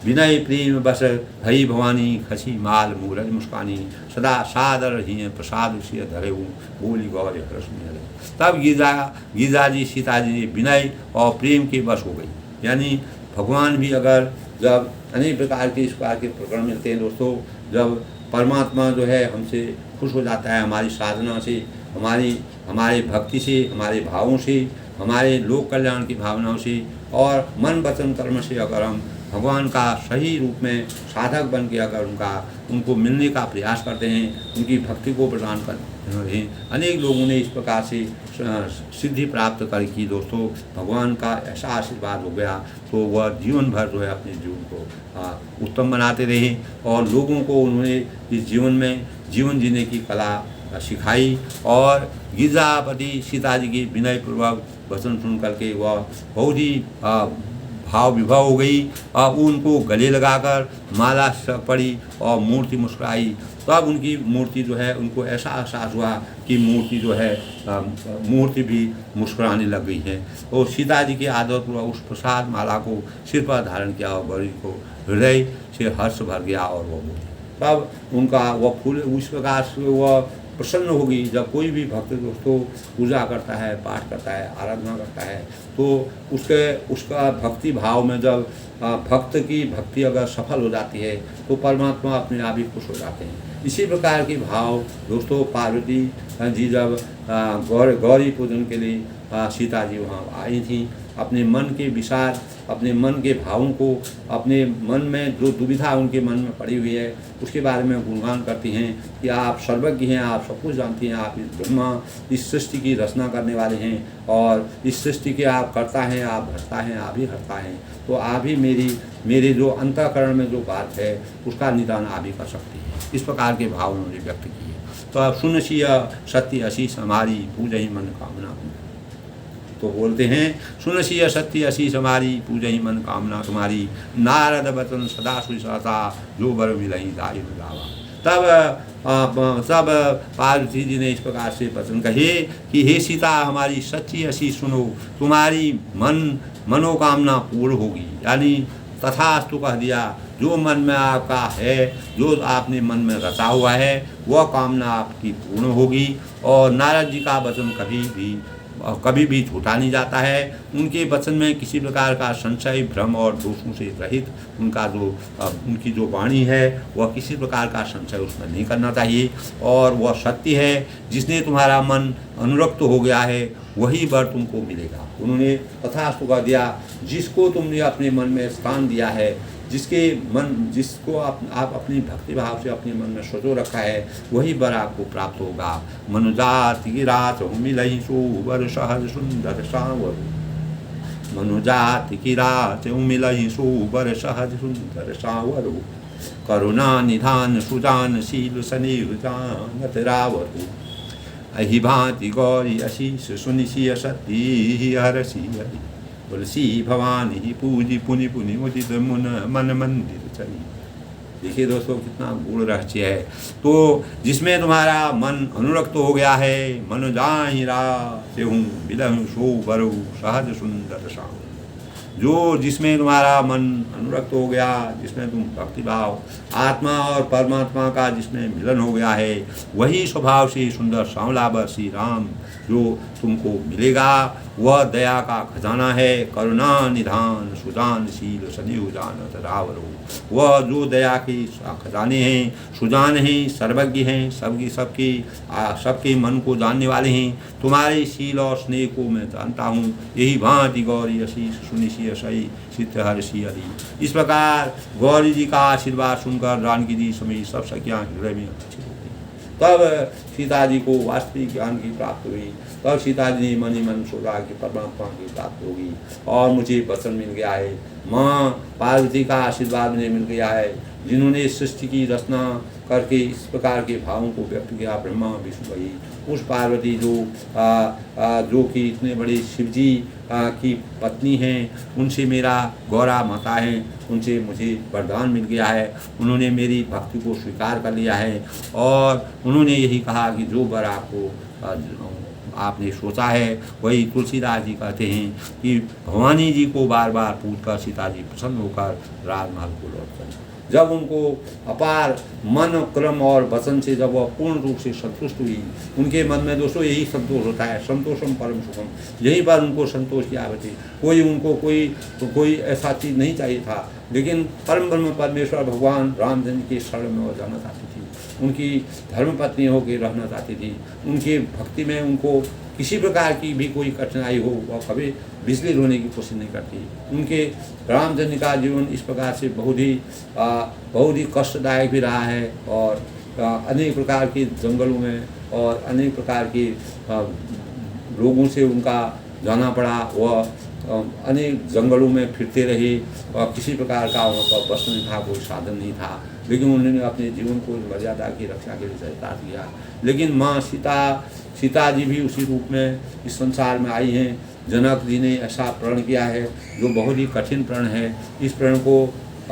विनय प्रेम बस भई भवानी खसी माल मूरज मुस्कानी सदा सादर ही प्रसाद उसे धरे बोली गौर कृष्ण। तब गीता जी सीता जी विनय और प्रेम के बस हो गई, यानी भगवान भी अगर जब अनेक प्रकार के इस प्रकार के प्रकरण मिलते हैं दोस्तों, जब परमात्मा जो है हमसे खुश हो जाता है, हमारी साधना से, हमारे भक्ति से, हमारे भावों से, हमारे लोक कल्याण की भावनाओं से और मन वचन कर्म से अगर हम भगवान का सही रूप में साधक बन के अगर उनको मिलने का प्रयास करते हैं, उनकी भक्ति को प्रदान करते हैं। अनेक लोगों ने इस प्रकार से सिद्धि प्राप्त कर की दोस्तों, भगवान का ऐसा आशीर्वाद हो गया तो वह जीवन भर जो है अपने जीवन को उत्तम बनाते रहे और लोगों को उन्होंने इस जीवन में जीवन जीने की कला सिखाई। और गिरजापति सीता जी की विनयपूर्वक वचन सुन करके वह बहुत ही भाव विभव हो गई और उनको गले लगाकर माला पड़ी और मूर्ति मुस्कुराई। तब उनकी मूर्ति जो है, उनको ऐसा एहसास हुआ कि मूर्ति जो है मूर्ति भी मुस्कुराने लग गई है। तो सीता जी के आदर पूर्वक उस प्रसाद माला को सिर पर धारण किया और गौरी को हृदय से हर्ष भर गया और वह बोली। तब उनका वह फूल उस प्रकार से वह प्रसन्न होगी। जब कोई भी भक्त दोस्तों पूजा करता है, पाठ करता है, आराधना करता है, तो उसका भक्ति भाव में जब भक्त की भक्ति अगर सफल हो जाती है तो परमात्मा अपने आप ही खुश हो जाते हैं। इसी प्रकार के भाव दोस्तों पार्वती जी जब गौरी पूजन के लिए सीता जी वहाँ आई थी, अपने मन के विचार, अपने मन के भावों को, अपने मन में जो दुविधा उनके मन में पड़ी हुई है उसके बारे में गुणगान करती हैं कि आप सर्वज्ञ हैं, आप सब कुछ जानती हैं, आप इस ब्रह्मा इस सृष्टि की रचना करने वाले हैं और इस सृष्टि के आप करता हैं, आप भरता हैं, आप ही हरता हैं। तो आप ही मेरे जो अंतःकरण में जो बात है उसका निदान आप ही कर सकती हैं। इस प्रकार के भाव उन्होंने व्यक्त किए। तो आप सुनसिय सत्य आशीष हमारी पूजहि मन कामना। तो बोलते हैं सुनसिय सत्य आशीष हमारी पूजहि मन कामना तुम्हारी, नारद वचन सदा सुसता जो बर मिलहि दाई गावा। तब पार्वती जी ने इस प्रकार से वचन कहे कि हे सीता हमारी सच्ची आशीष सुनो, तुम्हारी मनोकामना पूर्ण होगी। यानी तथास्तु कह दिया, जो मन में आपका है, जो आपने मन में रचा हुआ है वह कामना आपकी पूर्ण होगी। और नारद जी का वचन कभी भी झूठा नहीं जाता है। उनके वचन में किसी प्रकार का संशय, भ्रम और दोषों से रहित उनकी जो वाणी है वह किसी प्रकार का संशय उसमें नहीं करना चाहिए और वह सत्य है। जिसने तुम्हारा मन अनुरक्त हो गया है वही वर तुमको मिलेगा। उन्होंने तथास्तु कह दिया, जिसको तुमने अपने मन में स्थान दिया है, जिसको आप अपनी भक्ति भाव से अपने मन में सजो रखा है वही वर आपको प्राप्त होगा। मनुजाति की रात मिलहि सुवर सहज सुंदर सावर, मनुजाति की रात मिलहि सुवर सहज सुंदर सावर, करुणा निधान सुजान शील स्नेह जानत रावर, अहि भांति गौरी आशीष सुनिशिय सती हरसी हरि, तुलसी भवानी पूजी पुनि पुनि उदित मन मंदिर चली। देखिए दोस्तों कितना गूढ़ रहस्य है। तो जिसमें तुम्हारा मन अनुरक्त हो गया है, मन जाहि रात हूँ बिलहु सो बरु सहज सुंदर श्याम। जिसमें तुम्हारा मन अनुरक्त हो गया, जिसमें तुम भक्ति भाव आत्मा और परमात्मा का जिसमें मिलन हो गया है वही स्वभाव से सुंदर सांवला श्री राम जो तुमको मिलेगा। वह दया का खजाना है, करुणा निधान सुजान शील सदैव जानत रावरो। वह जो दया के खजाने हैं, सुजान हैं, सर्वज्ञ हैं, सबके मन को जानने वाले हैं। तुम्हारे शील और स्नेह को मैं जानता हूँ। यही भांति गौरी आशीष सुनिशिय सही सिद्ध हर्षि हरि। इस प्रकार गौरी जी का आशीर्वाद सुनकर जानकी जी समेत सब सखियाँ हृदय में अच्छी हो गई। तब सीता जी को वास्तविक ज्ञान की प्राप्त हुई। तब सीता जी ने मन ही मन सोचा कि परमात्मा की प्राप्त होगी और मुझे वचन मिल गया है। माँ पार्वती का आशीर्वाद मुझे मिल गया है, जिन्होंने सृष्टि की रचना करके इस प्रकार के भावों को व्यक्त किया। ब्रह्मा विष्णु वही उस पार्वती जो कि इतने बड़े शिवजी की पत्नी हैं, उनसे मेरा गौरा माता है, उनसे मुझे वरदान मिल गया है। उन्होंने मेरी भक्ति को स्वीकार कर लिया है और उन्होंने यही कहा कि जो वर आपने सोचा है वही तुलसीदास जी कहते हैं कि भवानी जी को बार बार पूछकर सीता जी प्रसन्न होकर राजमहल को लौट चली। जब उनको अपार मन, क्रम और वचन से जब वह पूर्ण रूप से संतुष्ट हुई, उनके मन में दोस्तों यही संतोष होता है, संतोषम परम सुखम, यहीं पर उनको संतोष की आवत थी। उनको कोई ऐसा चीज़ नहीं चाहिए था, लेकिन परम ब्रह्म परमेश्वर भगवान रामचंद्र के शरण में वो जाना चाहती थी, उनकी धर्मपत्नी होकर रहना चाहती थी। उनकी भक्ति में उनको किसी प्रकार की भी कोई कठिनाई हो, वह कभी विचलित होने की कोशिश नहीं करती। उनके रामचंद्र का जीवन इस प्रकार से बहुत ही कष्टदायक भी रहा है, और अनेक प्रकार के जंगलों में और अनेक प्रकार के लोगों से उनका जाना पड़ा। वह अनेक जंगलों में फिरते रहे और किसी प्रकार का वहाँ पर वस्त्र नहीं था, कोई साधन नहीं था, लेकिन उन्होंने अपने जीवन को मर्यादा की रक्षा के लिए चरितार्थ किया। लेकिन माँ सीता जी भी उसी रूप में इस संसार में आई हैं। जनक जी ने ऐसा प्रण किया है जो बहुत ही कठिन प्रण है। इस प्रण को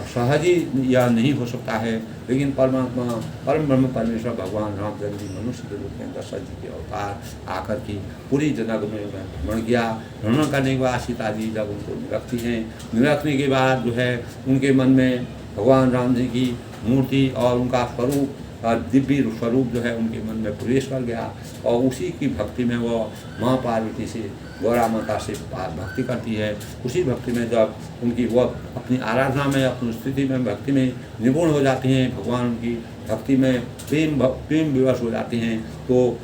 सहज ही यह नहीं हो सकता है, लेकिन परमात्मा परम ब्रह्म परमेश्वर भगवान रामचंद्र जी मनुष्य के रूप में दशरथ जी के अवतार आकर के पूरी जनक में भ्रमण किया। भ्रमण करने के बाद सीता जी जब उनको निरखती हैं, निरखने के बाद जो है उनके मन में भगवान राम जी की मूर्ति और उनका स्वरूप, दिव्य स्वरूप जो है उनके मन में प्रवेश कर गया, और उसी की भक्ति में वो माँ पार्वती से, गौरा माता से भक्ति करती है। उसी भक्ति में जब उनकी वह अपनी आराधना में, अपनी स्थिति में, भक्ति में निपुण हो जाती हैं, भगवान उनकी भक्ति में प्रेम विवश हो जाते हैं, तो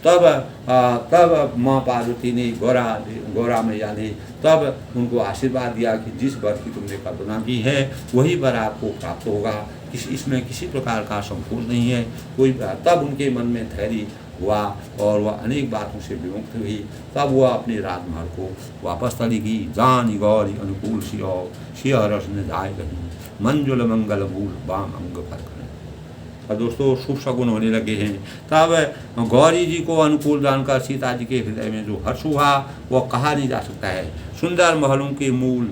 तब माँ पार्वती ने गौरा मैया ने तब उनको आशीर्वाद दिया कि जिस वर की तुमने कल्पना की है वही वर आपको प्राप्त होगा, इसमें किसी प्रकार का संकोच नहीं है कोई। तब उनके मन में धैर्य हुआ और वह अनेक बातों से विमुक्त हुई। तब वह अपने राजमहल को वापस चली गई। जानी गौरी अनुकूल सिंह रस ने जाए गई, मंजुल मंगल मूल बाम अंग पर करें। और दोस्तों शुभ शगुन होने लगे हैं। तब गौरी जी को अनुकूल जानकर सीता जी के हृदय में जो हर्ष हुआ वह कहा नहीं जा सकता है। सुंदर महलों के मूल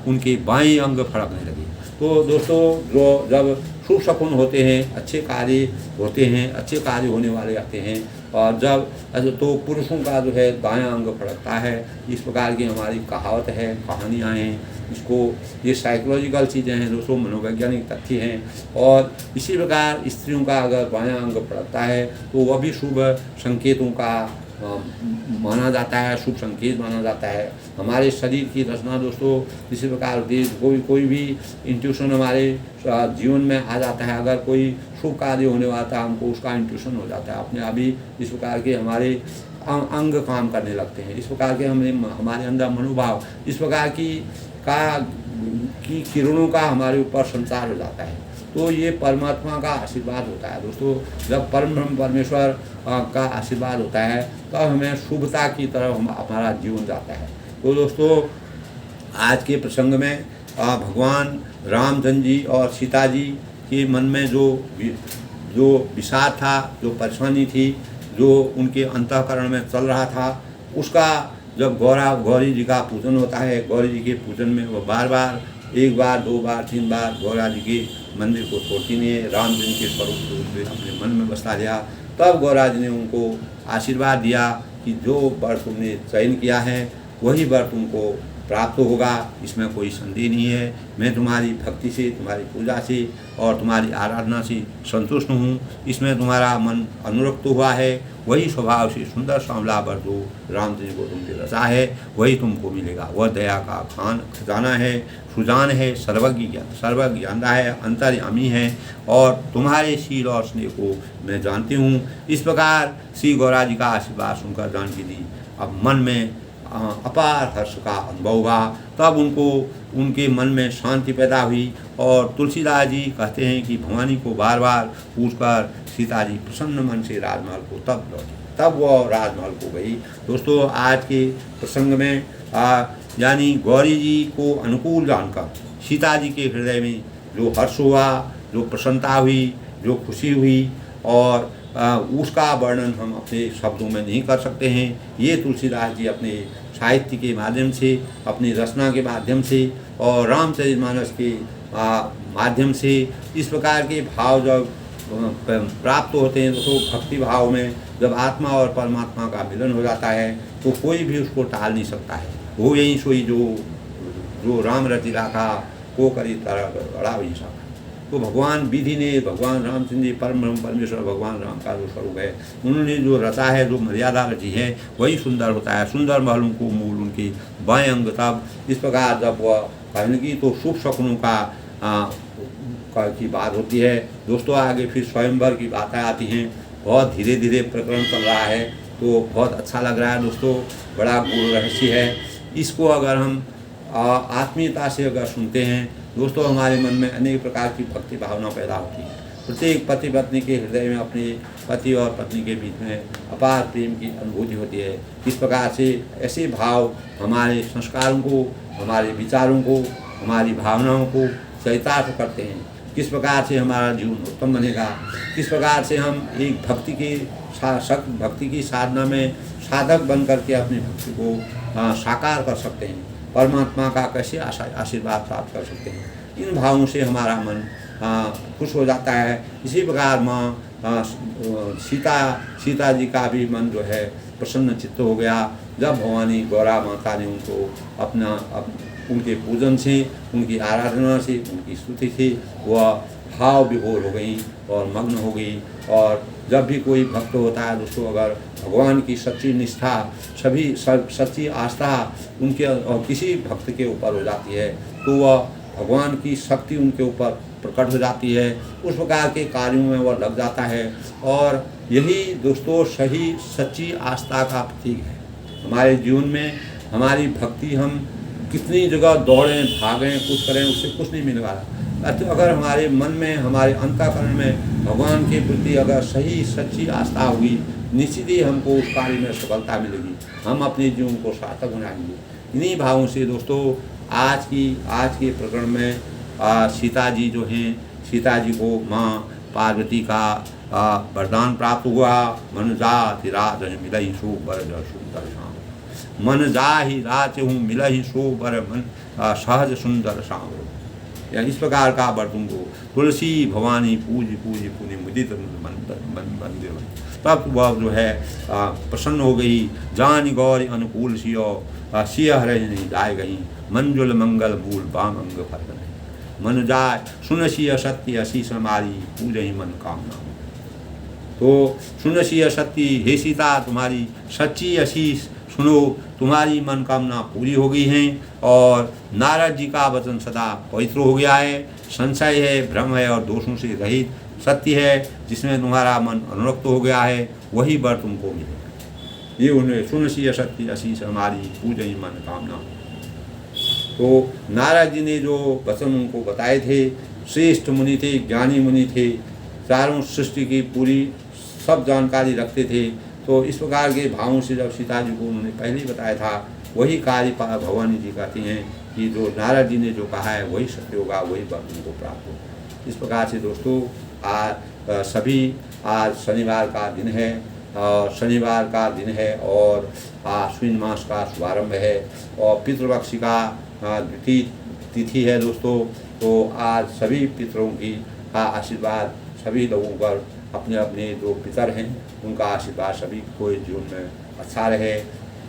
उनके बाएं अंग फड़कने लगे। तो दोस्तों जब शुभ शकुन होते हैं, अच्छे कार्य होते हैं, अच्छे कार्य होने वाले आते हैं, और जब तो पुरुषों का जो है दायां अंग फड़कता है। इस प्रकार की हमारी कहावत है, कहानियाँ हैं, इसको ये साइकोलॉजिकल चीज़ें हैं दोस्तों, मनोवैज्ञानिक तथ्य हैं। और इसी प्रकार स्त्रियों का अगर बायां अंग फड़कता है तो वह भी शुभ संकेतों का माना जाता है, शुभ संकेत माना जाता है। हमारे शरीर की रचना दोस्तों इसी प्रकार होती है। कोई भी इंट्यूशन हमारे जीवन में आ जाता है। अगर कोई शुभ कार्य होने वाला है हमको उसका इंट्यूशन हो जाता है, अपने आप ही इस प्रकार के हमारे अंग काम करने लगते हैं। इस प्रकार के हमारे अंदर मनोभाव इस प्रकार की किरणों का हमारे ऊपर संचार हो जाता है। तो ये परमात्मा का आशीर्वाद होता है दोस्तों। जब परम ब्रह्म परमेश्वर का आशीर्वाद होता है तब हमें शुभता की तरफ हमारा जीवन जाता है। तो दोस्तों आज के प्रसंग में भगवान रामचंद्र जी और सीता जी के मन में जो विषाद था, जो परेशानी थी, जो उनके अंतःकरण में चल रहा था, उसका जब गौरी जी का पूजन होता है, गौरी जी के पूजन में वो बार बार, एक बार, दो बार, तीन बार गौरा जी के मंदिर को छोड़ती नहीं है। रामचंद्र के स्वरूप को अपने मन में बसा लिया। तब गौरा जी ने उनको आशीर्वाद दिया कि जो वर तुमने चयन किया है वही वर तुमको प्राप्त होगा, इसमें कोई संदेह नहीं है। मैं तुम्हारी भक्ति से, तुम्हारी पूजा से और तुम्हारी आराधना से संतुष्ट हूँ। इसमें तुम्हारा मन अनुरक्त हुआ है, वही स्वभाव से सुंदर सांवला वर जो रामचंद्र को तुमसे रचा है वही तुमको मिलेगा। वह दया का खजाना है, सुजान है, सर्वज्ञाता है, अंतर्यामी है और तुम्हारे शील और स्नेह को मैं जानती हूँ। इस प्रकार श्री गौरा जी का आशीर्वाद सुनकर जानकी जी अब मन में अपार हर्ष का अनुभव हुआ। तब उनके मन में शांति पैदा हुई और तुलसीदास जी कहते हैं कि भवानी को बार बार पूछकर सीता जी प्रसन्न मन से राजमहल को तब लौटी। तब वह राजमहल को गई। दोस्तों आज के प्रसंग में यानी गौरी जी को अनुकूल जानकर सीता जी के हृदय में जो हर्ष हुआ, जो प्रसन्नता हुई, जो खुशी हुई और उसका वर्णन हम अपने शब्दों में नहीं कर सकते हैं। ये तुलसीदास जी अपने साहित्य के माध्यम से, अपनी रचना के माध्यम से और रामचरितमानस के माध्यम से इस प्रकार के भाव जब प्राप्त होते हैं तो भक्ति भाव में जब आत्मा और परमात्मा का मिलन हो जाता है तो कोई भी उसको टाल नहीं सकता है। वो यही सोई जो राम रचिला का को करी तारा बड़ा वही साका। तो भगवान विधि ने, भगवान रामचंद्र जी परम ब्रह्म परमेश्वर भगवान राम का जो स्वरूप है, उन्होंने जो रचा है, जो मर्यादा रची है, वही सुंदर होता है। सुंदर महलों को मूल उनकी बाएं अंग। तब इस प्रकार जब वह कहने की तो शुभ शकुनों की बात होती है दोस्तों। आगे फिर स्वयंवर की बातें आती हैं। बहुत धीरे धीरे प्रकरण चल रहा है, तो बहुत अच्छा लग रहा है दोस्तों। बड़ा गूढ़ रहस्य है। इसको अगर हम आत्मीयता से अगर सुनते हैं दोस्तों, हमारे मन में अनेक प्रकार की भक्ति भावना पैदा होती है। प्रत्येक पति पत्नी के हृदय में अपने पति और पत्नी के बीच में अपार प्रेम की अनुभूति होती है। इस प्रकार से ऐसे भाव हमारे संस्कारों को, हमारे विचारों को, हमारी भावनाओं को चरितार्थ करते हैं। किस प्रकार से हमारा जीवन उत्तम बनेगा, किस प्रकार से हम एक भक्ति की साधना में साधक बन करके अपनी भक्ति को साकार कर सकते हैं। परमात्मा का कैसे आशीर्वाद प्राप्त कर सकते हैं। इन भावों से हमारा मन खुश हो जाता है। इसी प्रकार माँ सीता जी का भी मन जो है प्रसन्न चित्त हो गया जब भवानी गौरा माता ने उनको उनके पूजन से, उनकी आराधना से, उनकी स्तुति से वह भाव विभोर हो गई और मग्न हो गई। और जब भी कोई भक्त होता है दोस्तों, अगर भगवान की सच्ची निष्ठा, सच्ची आस्था उनके और किसी भक्त के ऊपर हो जाती है, तो वह भगवान की शक्ति उनके ऊपर प्रकट हो जाती है। उस प्रकार के कार्यों में वह लग जाता है। और यही दोस्तों सही सच्ची आस्था का प्रतीक है। हमारे जीवन में हमारी भक्ति, हम कितनी जगह दौड़ें भागें कुछ करें, उससे कुछ नहीं मिलने वाला। तो अगर हमारे मन में, हमारे अंतःकरण में भगवान के प्रति अगर सही सच्ची आस्था होगी, निश्चित ही हमको उस कार्य में सफलता मिलेगी। हम अपने जीवन को सार्थक बनाएंगे। इन्हीं भावों से दोस्तों आज के प्रकरण में सीता जी जो हैं, सीता जी को माँ पार्वती का वरदान प्राप्त हुआ। मन जाति राज मिलहि सो बर सुंदर श्याम। मन जाहि राच हूँ मिलहि सो बर मन सहज सुंदर श्याम। या इस प्रकार का वर तुमको तुलसी भवानी पूज पुनि मुदित मंदिर। तब वह जो है प्रसन्न हो गई। जान गौरी अनुकूल सिय हर नहीं जाए गई। मंजुल मंगल मूल बाम अंग फल नहीं। मन जाय सुन सिय सत्य अशीष हमारी पूजहि मन कामना। तो सुन सिय सत्य, हे सीता तुम्हारी सच्ची आशीष सुनो, तुम्हारी मनोकामना पूरी हो गई हैं। और नारद जी का वचन सदा पवित्र हो गया है। संशय है, भ्रम है और दोषों से रहित सत्य है, जिसमें तुम्हारा मन अनुरक्त हो गया है, वही वर तुमको मिलेगा। ये उन्हें सुन सी सत्य आशीष हमारी पूजहि मन कामना। तो नारद जी ने जो वचन उनको बताए थे, श्रेष्ठ मुनि थे, ज्ञानी मुनि थे, चारों सृष्टि की पूरी सब जानकारी रखते थे। तो इस प्रकार के भावों से जब सीता जी को उन्होंने पहले ही बताया था, वही कार्य भवानी जी कहती हैं कि जो नारद जी ने जो कहा है वही सत्य होगा, वही वर तुमको प्राप्त होगा। इस प्रकार से दोस्तों आज शनिवार का दिन है, और शनिवार का दिन है और आश्विन मास का शुभारंभ है और पितृपक्ष का द्वितीय तिथि है दोस्तों। तो आज सभी पितरों की आशीर्वाद सभी लोगों पर, अपने अपने जो पितर हैं उनका आशीर्वाद सभी को जीवन में अच्छा रहे।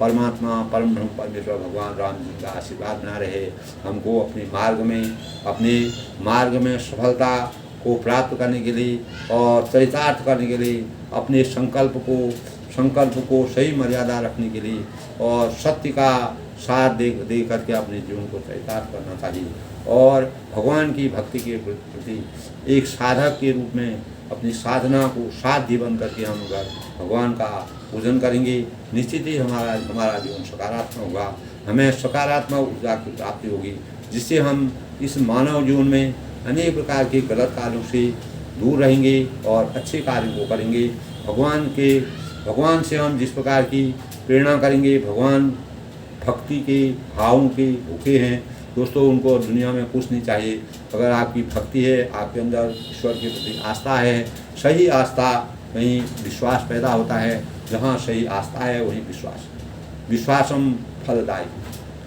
परमात्मा परम ब्रह्म परमेश्वर भगवान राम जी का आशीर्वाद बना रहे। हमको अपने मार्ग में सफलता को प्राप्त करने के लिए और चरितार्थ करने के लिए, अपने संकल्प को सही मर्यादा रखने के लिए और सत्य का साथ दे करके अपने जीवन को चरितार्थ करना चाहिए। और भगवान की भक्ति के प्रति एक साधक के रूप में अपनी साधना को साध्य बन करके हम अगर भगवान का पूजन करेंगे, निश्चित ही हमारा जीवन सकारात्मक होगा। हमें सकारात्मक ऊर्जा की प्राप्ति होगी, जिससे हम इस मानव जीवन में अनेक प्रकार के गलत कार्यों से दूर रहेंगे और अच्छे कार्यों को करेंगे। भगवान से हम जिस प्रकार की प्रेरणा करेंगे, भगवान भक्ति के भावों के भूखे हैं दोस्तों, उनको दुनिया में कुछ नहीं चाहिए। अगर आपकी भक्ति है, आपके अंदर ईश्वर के प्रति आस्था है, सही आस्था, वहीं विश्वास पैदा होता है। जहाँ सही आस्था है वहीं विश्वासम फलदायक,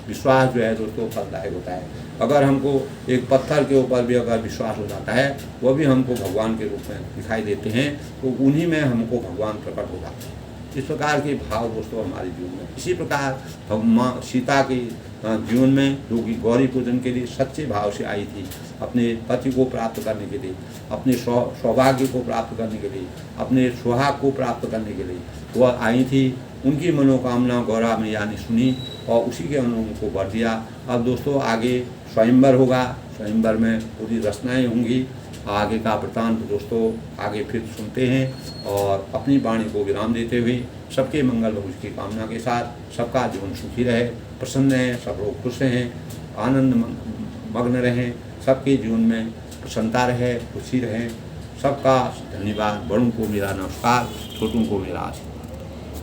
विश्वास जो है दोस्तों फलदायक होता है। अगर हमको एक पत्थर के ऊपर भी अगर विश्वास हो जाता है, वो भी हमको भगवान के रूप में दिखाई देते हैं, तो उन्हीं में हमको भगवान प्रकट हो जाते हैं। इस प्रकार के भाव दोस्तों हमारे जीवन में। इसी प्रकार हम माँ सीता के जीवन में, जो कि गौरी पूजन के लिए सच्चे भाव से आई थी, अपने पति को प्राप्त करने के लिए, अपने सौभाग्य को प्राप्त करने के लिए, अपने सुहाग को प्राप्त करने के लिए वह आई थी। उनकी मनोकामना गौरा मैया ने सुनी और उसी के अनुरूप को वर दिया। अब दोस्तों आगे स्वयंवर होगा, स्वयंवर में पूरी रचनाएँ होंगी। आगे का वृतांत दोस्तों आगे फिर सुनते हैं और अपनी वाणी को विराम देते हुए सबके मंगल हो उसकी कामना के साथ सबका जीवन सुखी रहे, प्रसन्न रहे, सब लोग खुश रहें, आनंद मग्न रहें, सबके जीवन में प्रसन्नता रहे, खुशी रहे। सबका धन्यवाद। बड़ों को मेरा नमस्कार, छोटों को मेरा आशीर्वाद।